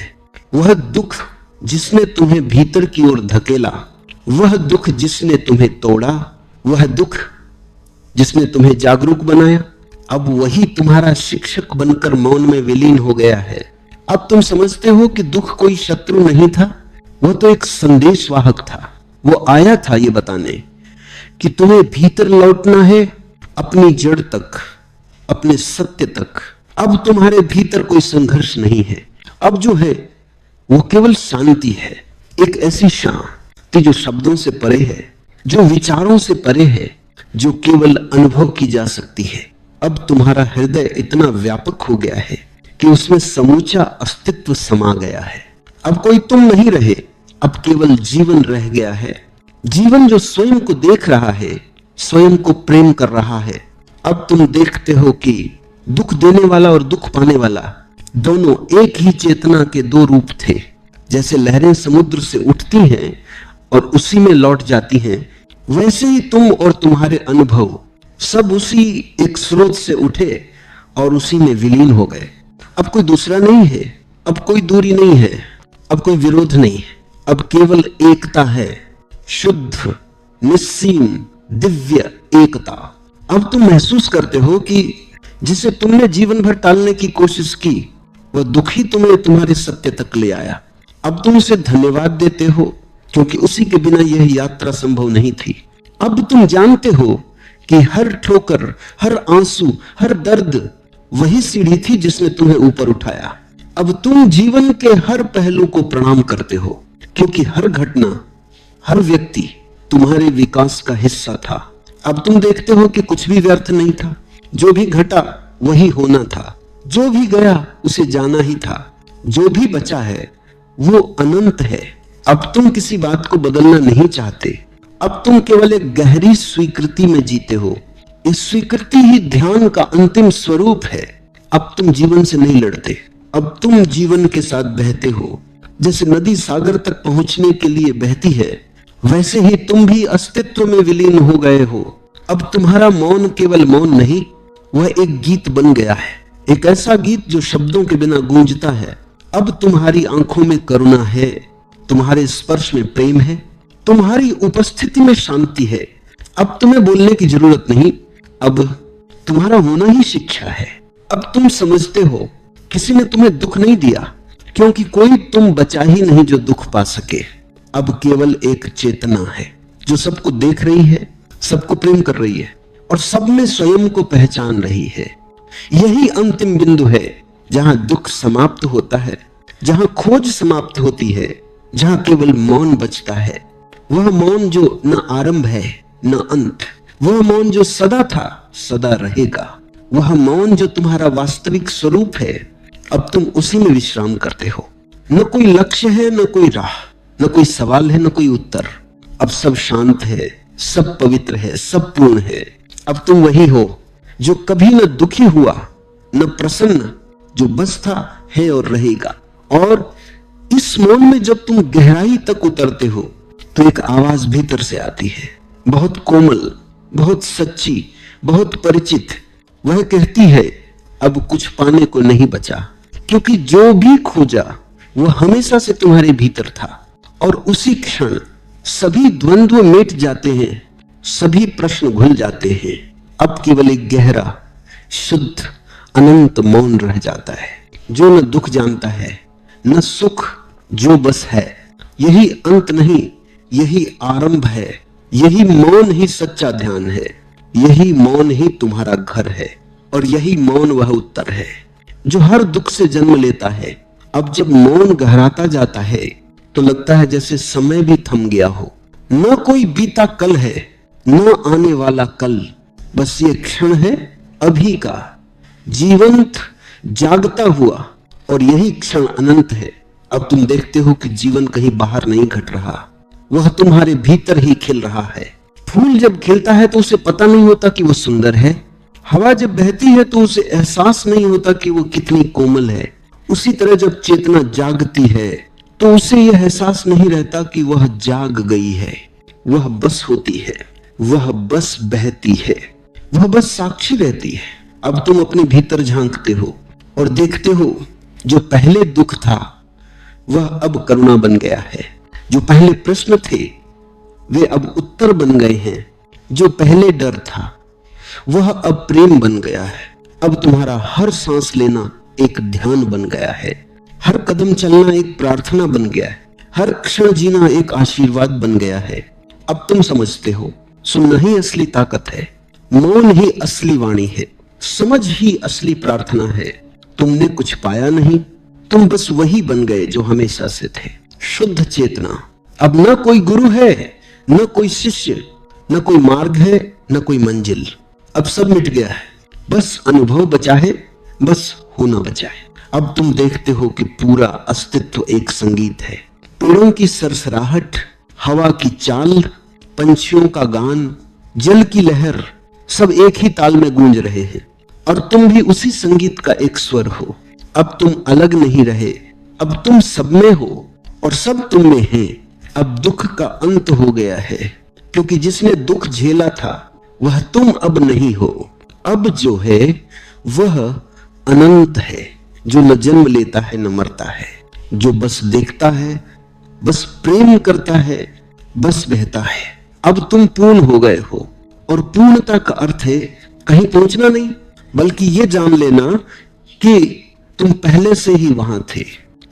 वह दुख जिसने तुम्हें भीतर की ओर धकेला, वह दुख जिसने तुम्हें तोड़ा, वह दुख जिसने तुम्हें जागरूक बनाया, अब वही तुम्हारा शिक्षक बनकर मौन में विलीन हो गया है। अब तुम समझते हो कि दुख कोई शत्रु नहीं था, वह तो एक संदेशवाहक था। वो आया था ये बताने कि तुम्हें भीतर लौटना है, अपनी जड़ तक, अपने सत्य तक। अब तुम्हारे भीतर कोई संघर्ष नहीं है। अब जो है वो केवल शांति है, एक ऐसी शांति जो शब्दों से परे है, जो विचारों से परे है, जो केवल अनुभव की जा सकती है। अब तुम्हारा हृदय इतना व्यापक हो गया है कि उसमें समूचा अस्तित्व समा गया है। अब कोई तुम नहीं रहे, अब केवल जीवन रह गया है, जीवन जो स्वयं को देख रहा है, स्वयं को प्रेम कर रहा है। अब तुम देखते हो कि दुख देने वाला और दुख पाने वाला दोनों एक ही चेतना के दो रूप थे। जैसे लहरें समुद्र से उठती हैं और उसी में लौट जाती हैं, वैसे ही तुम और तुम्हारे अनुभव सब उसी एक स्रोत से उठे और उसी में विलीन हो गए। अब कोई दूसरा नहीं है, अब कोई दूरी नहीं है, अब कोई विरोध नहीं है, अब केवल एकता है, शुद्ध निस्सीम दिव्य एकता। अब तुम महसूस करते हो कि जिसे तुमने जीवन भर टालने की कोशिश की, वह दुख ही तुम्हें तुम्हारे सत्य तक ले आया। अब तुम उसे धन्यवाद देते हो, क्योंकि उसी के बिना यह यात्रा संभव नहीं थी। अब तुम जानते हो कि हर ठोकर, हर आंसू, हर दर्द वही सीढ़ी थी जिसने तुम्हें ऊपर उठाया। अब तुम जीवन के हर पहलू को प्रणाम करते हो, क्योंकि हर घटना, हर व्यक्ति तुम्हारे विकास का हिस्सा था। अब तुम देखते हो कि कुछ भी व्यर्थ नहीं था, जो भी घटा वही होना था, जो भी गया उसे जाना ही था, जो भी बचा है वो अनंत है। अब तुम किसी बात को बदलना नहीं चाहते, अब तुम केवल एक गहरी स्वीकृति में जीते हो। इस स्वीकृति ही ध्यान का अंतिम स्वरूप है। अब तुम जीवन से नहीं लड़ते, अब तुम जीवन के साथ बहते हो। जैसे नदी सागर तक पहुंचने के लिए बहती है, वैसे ही तुम भी अस्तित्व में विलीन हो गए हो। अब तुम्हारा मौन केवल मौन नहीं, वह एक गीत बन गया है, एक ऐसा गीत जो शब्दों के बिना गूंजता है। अब तुम्हारी आंखों में करुणा है, तुम्हारे स्पर्श में प्रेम है, तुम्हारी उपस्थिति में शांति है। अब तुम्हें बोलने की जरूरत नहीं, अब तुम्हारा होना ही शिक्षा है। अब तुम समझते हो किसी ने तुम्हें दुख नहीं दिया, क्योंकि कोई तुम बचा ही नहीं जो दुख पा सके। अब केवल एक चेतना है जो सबको देख रही है, सबको प्रेम कर रही है और सब में स्वयं को पहचान रही है। यही अंतिम बिंदु है जहां दुख समाप्त होता है, जहां खोज समाप्त होती है, जहां केवल मौन बचता है। वह मौन जो न आरंभ है न अंत, वह मौन जो सदा था सदा रहेगा, वह मौन जो तुम्हारा वास्तविक स्वरूप है। अब तुम उसी में विश्राम करते हो। न कोई लक्ष्य है, न कोई राह, न कोई सवाल है, न कोई उत्तर। अब सब शांत है, सब पवित्र है, सब पूर्ण है। अब तुम वही हो जो कभी न दुखी हुआ न प्रसन्न, जो बस था, है और रहेगा। और इस मौन में जब तुम गहराई तक उतरते हो तो एक आवाज भीतर से आती है, बहुत कोमल, बहुत सच्ची, बहुत परिचित। वह कहती है, अब कुछ पाने को नहीं बचा, क्योंकि जो भी खोजा वह हमेशा से तुम्हारे भीतर था। और उसी क्षण सभी द्वंद्व मिट जाते हैं, सभी प्रश्न घुल जाते हैं। अब केवल एक गहरा, शुद्ध, अनंत मौन रह जाता है, जो न दुख जानता है न सुख, जो बस है। यही अंत नहीं, यही आरंभ है। यही मौन ही सच्चा ध्यान है, यही मौन ही तुम्हारा घर है, और यही मौन वह उत्तर है जो हर दुख से जन्म लेता है। अब जब मौन गहराता जाता है तो लगता है जैसे समय भी थम गया हो। न कोई बीता कल है, न आने वाला कल, बस ये क्षण है अभी का, जीवंत, जागता हुआ, और यही क्षण अनंत है। अब तुम देखते हो कि जीवन कहीं बाहर नहीं घट रहा, वह तुम्हारे भीतर ही खिल रहा है। फूल जब खिलता है तो उसे पता नहीं होता कि वो सुंदर है, हवा जब बहती है तो उसे एहसास नहीं होता कि वो कितनी कोमल है। उसी तरह जब चेतना जागती है तो उसे यह एहसास नहीं रहता कि वह जाग गई है, वह बस होती है, वह बस बहती है, वह बस साक्षी रहती है। अब तुम अपने भीतर झांकते हो और देखते हो जो पहले दुख था वह अब करुणा बन गया है, जो पहले प्रश्न थे वे अब उत्तर बन गए हैं, जो पहले डर था वह अब प्रेम बन गया है। अब तुम्हारा हर सांस लेना एक ध्यान बन गया है, हर कदम चलना एक प्रार्थना बन गया है, हर क्षण जीना एक आशीर्वाद बन गया है। अब तुम समझते हो, सुनना ही असली ताकत है, मौन ही असली वाणी है, समझ ही असली प्रार्थना है। तुमने कुछ पाया नहीं, तुम बस वही बन गए जो हमेशा से थे, शुद्ध चेतना। अब न कोई गुरु है, न कोई शिष्य, न कोई मार्ग है, न कोई मंजिल। अब सब मिट गया है, बस अनुभव बचा है, बस होना बचा है। अब तुम देखते हो कि पूरा अस्तित्व एक संगीत है, पेड़ों की सरसराहट, हवा की चाल, पंछियों का गान, जल की लहर, सब एक ही ताल में गूंज रहे हैं और तुम भी उसी संगीत का एक स्वर हो। अब तुम अलग नहीं रहे, अब तुम सब में हो और सब तुम में है। अब दुख का अंत हो गया है, क्योंकि जिसने दुख झेला था वह तुम अब नहीं हो। अब जो है वह अनंत है, जो न जन्म लेता है न मरता है, जो बस देखता है, बस प्रेम करता है, बस बहता है। अब तुम पूर्ण हो गए हो और पूर्णता का अर्थ है कहीं पहुंचना नहीं, बल्कि ये जान लेना कि तुम पहले से ही वहां थे।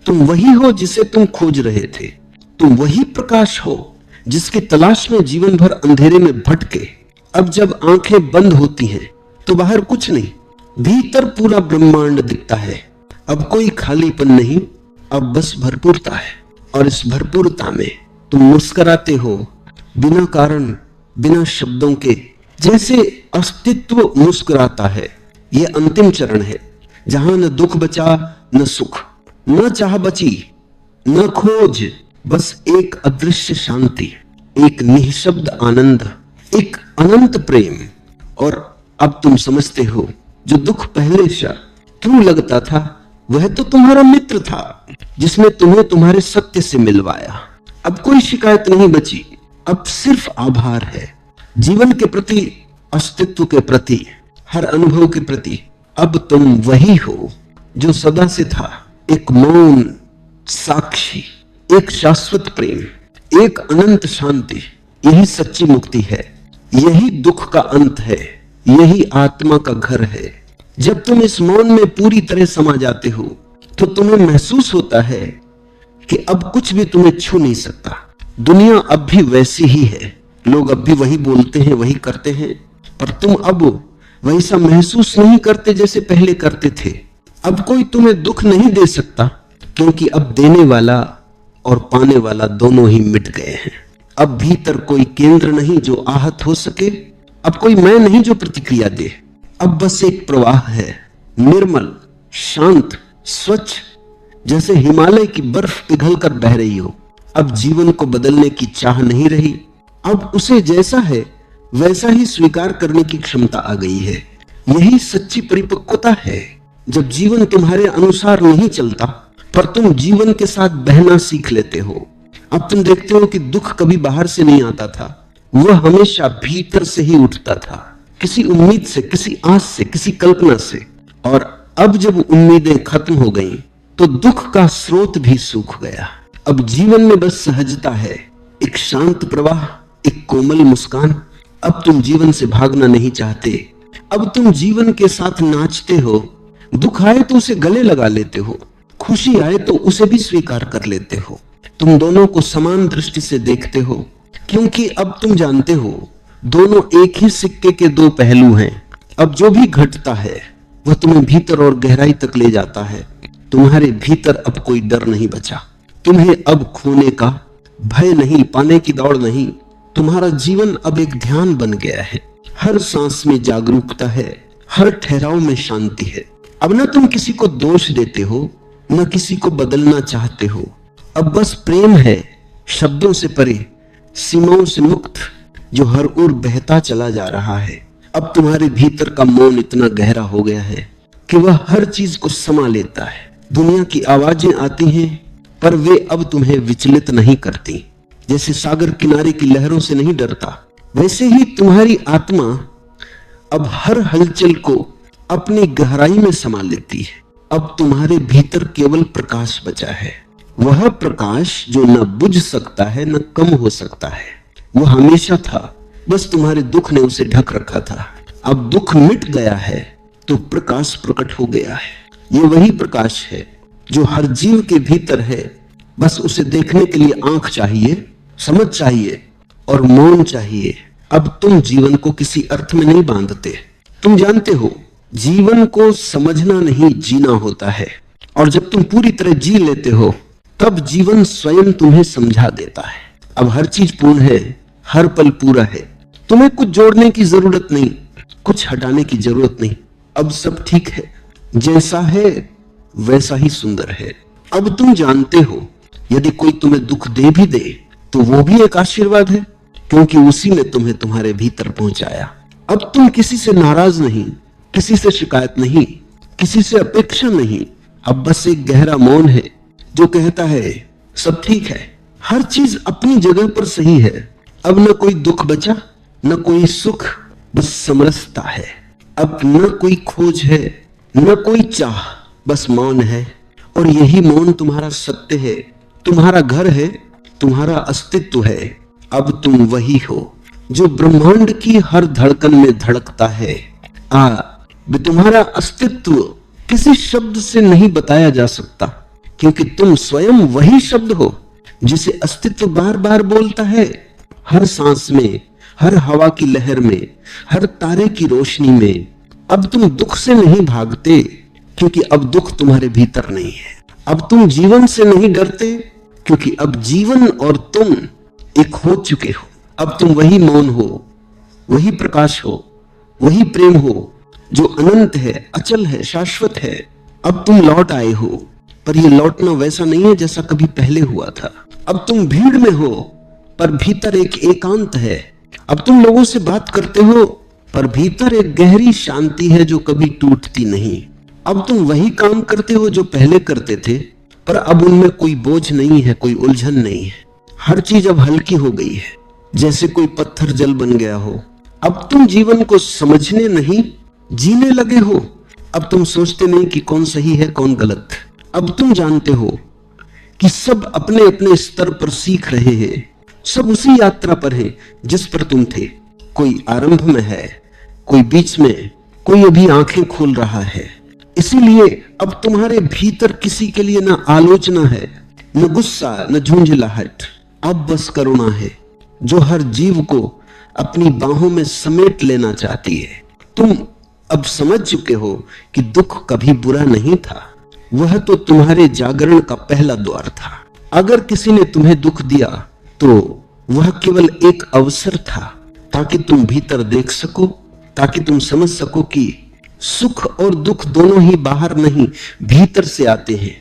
तुम वही हो जिसे तुम खोज रहे थे। तुम वही प्रकाश हो जिसकी तलाश में जीवन भर अंधेरे में भटके। अब जब आंखें बंद होती हैं तो बाहर कुछ नहीं, भीतर पूरा ब्रह्मांड दिखता है। अब कोई खालीपन नहीं, अब बस भरपूरता है। और इस भरपूरता में तुम मुस्कुराते हो, बिना कारण, बिना शब्दों के, जैसे अस्तित्व मुस्कुराता है। यह अंतिम चरण है, जहां न दुख बचा न सुख, न चाह बची न खोज, बस एक अदृश्य शांति, एक निःशब्द आनंद, एक अनंत प्रेम। और अब तुम समझते हो, जो दुख पहले शत्रु लगता था वह तो तुम्हारा मित्र था, जिसने तुम्हें तुम्हारे सत्य से मिलवाया। अब कोई शिकायत नहीं बची, अब सिर्फ आभार है, जीवन के प्रति, अस्तित्व के प्रति, हर अनुभव के प्रति। अब तुम वही हो जो सदा से था, एक मौन साक्षी, एक शाश्वत प्रेम, एक अनंत शांति। यही सच्ची मुक्ति है, यही दुख का अंत है, यही आत्मा का घर है। जब तुम इस मौन में पूरी तरह समा जाते हो तो तुम्हें महसूस होता है कि अब कुछ भी तुम्हें छू नहीं सकता। दुनिया अब भी वैसी ही है, लोग अब भी वही बोलते हैं, वही करते हैं, पर तुम अब वैसा महसूस नहीं करते जैसे पहले करते थे। अब कोई तुम्हें दुख नहीं दे सकता, क्योंकि अब देने वाला और पाने वाला दोनों ही मिट गए हैं। अब भीतर कोई केंद्र नहीं जो आहत हो सके, अब कोई मैं नहीं जो प्रतिक्रिया दे। अब बस एक प्रवाह है, निर्मल, शांत, स्वच्छ, जैसे हिमालय की बर्फ पिघल कर बह रही हो। अब जीवन को बदलने की चाह नहीं रही, अब उसे जैसा है वैसा ही स्वीकार करने की क्षमता आ गई है। यही सच्ची परिपक्वता है, जब जीवन तुम्हारे अनुसार नहीं चलता पर तुम जीवन के साथ बहना सीख लेते हो। अब तुम देखते हो कि दुख कभी बाहर से नहीं आता था, वह हमेशा भीतर से ही उठता था, किसी उम्मीद से, किसी आस से, किसी कल्पना से। और अब जब उम्मीदें खत्म हो गईं, तो दुख का स्रोत भी सूख गया। अब जीवन में बस सहजता है, एक शांत प्रवाह, एक कोमल मुस्कान। अब तुम जीवन से भागना नहीं चाहते, अब तुम जीवन के साथ नाचते हो। दुख आए तो उसे गले लगा लेते हो, खुशी आए तो उसे भी स्वीकार कर लेते हो। तुम दोनों को समान दृष्टि से देखते हो, क्योंकि अब तुम जानते हो दोनों एक ही सिक्के के दो पहलू हैं। अब जो भी घटता है वह तुम्हें भीतर और गहराई तक ले जाता है। तुम्हारे भीतर अब कोई डर नहीं बचा, तुम्हें अब खोने का भय नहीं, पाने की दौड़ नहीं। तुम्हारा जीवन अब एक ध्यान बन गया है, हर सांस में जागरूकता है, हर ठहराव में शांति है। अब ना तुम किसी को दोष देते हो, न किसी को बदलना चाहते हो। अब बस प्रेम है, शब्दों से परे, सीमाओं से मुक्त, जो हर ओर बहता चला जा रहा है। अब तुम्हारे भीतर का मौन इतना गहरा हो गया है कि वह हर चीज को समा लेता है। दुनिया की आवाजें आती हैं, पर वे अब तुम्हें विचलित नहीं करती। जैसे सागर किनारे की लहरों से नहीं डरता, वैसे ही तुम्हारी आत्मा अब हर हलचल को अपनी गहराई में समा लेती है। अब तुम्हारे भीतर केवल प्रकाश बचा है, वह प्रकाश जो न बुझ सकता है न कम हो सकता है। वो हमेशा था, बस तुम्हारे दुख ने उसे ढक रखा था। अब दुख मिट गया है तो प्रकाश प्रकट हो गया है। ये वही प्रकाश है जो हर जीव के भीतर है, बस उसे देखने के लिए आंख चाहिए, समझ चाहिए और मौन चाहिए। अब तुम जीवन को किसी अर्थ में नहीं बांधते, तुम जानते हो जीवन को समझना नहीं जीना होता है। और जब तुम पूरी तरह जी लेते हो तब जीवन स्वयं तुम्हें समझा देता है। अब हर चीज पूर्ण है, हर पल पूरा है, तुम्हें कुछ जोड़ने की जरूरत नहीं, कुछ हटाने की जरूरत नहीं। अब सब ठीक है, जैसा है वैसा ही सुंदर है। अब तुम जानते हो यदि कोई तुम्हें दुख दे भी दे तो वो भी एक आशीर्वाद है, क्योंकि उसी ने तुम्हें तुम्हारे भीतर पहुंचाया। अब तुम किसी से नाराज नहीं, किसी से शिकायत नहीं, किसी से अपेक्षा नहीं। अब बस एक गहरा मौन है जो कहता है सब ठीक है, हर चीज अपनी जगह पर सही है। अब न कोई दुख बचा, न कोई सुख, बस समरसता है। अब न कोई खोज है, न कोई चाह, बस मौन है। और यही मौन तुम्हारा सत्य है, तुम्हारा घर है, तुम्हारा अस्तित्व है। अब तुम वही हो जो ब्रह्मांड की हर धड़कन में धड़कता है। तुम्हारा अस्तित्व किसी शब्द से नहीं बताया जा सकता, क्योंकि तुम स्वयं वही शब्द हो जिसे अस्तित्व बार बार बोलता है। हर सांस में, हर हवा की लहर में, हर तारे की रोशनी में। अब तुम दुख से नहीं भागते, क्योंकि अब दुख तुम्हारे भीतर नहीं है। अब तुम जीवन से नहीं डरते, क्योंकि अब जीवन और तुम एक हो चुके हो। अब तुम वही मौन हो, वही प्रकाश हो, वही प्रेम हो जो अनंत है, अचल है, शाश्वत है। अब तुम लौट आए हो, पर यह लौटना वैसा नहीं है जैसा कभी पहले हुआ था। अब तुम भीड़ में हो, पर भीतर एक एकांत है। अब तुम लोगों से बात करते हो, पर भीतर एक गहरी शांति है जो कभी टूटती नहीं। अब तुम वही काम करते हो जो पहले करते थे, पर अब उनमें कोई बोझ नहीं है, कोई उलझन नहीं है। हर चीज अब हल्की हो गई है, जैसे कोई पत्थर जल बन गया हो। अब तुम जीवन को समझने नहीं, जीने लगे हो। अब तुम सोचते नहीं कि कौन सही है, कौन गलत। अब तुम जानते हो कि सब अपने अपने स्तर पर सीख रहे हैं, सब उसी यात्रा पर है जिस पर तुम थे। कोई आरंभ में है, कोई बीच में, कोई अभी आंखें खोल रहा है। इसीलिए अब तुम्हारे भीतर किसी के लिए न आलोचना है, न गुस्सा, न झुंझलाहट। अब बस करुणा है जो हर जीव को अपनी बाहों में समेट लेना चाहती है। तुम अब समझ चुके हो कि दुख कभी बुरा नहीं था, वह तो तुम्हारे जागरण का पहला द्वार था। अगर किसी ने तुम्हें दुख दिया तो वह केवल एक अवसर था, ताकि तुम भीतर देख सको, ताकि तुम समझ सको कि सुख और दुख दोनों ही बाहर नहीं, भीतर से आते हैं।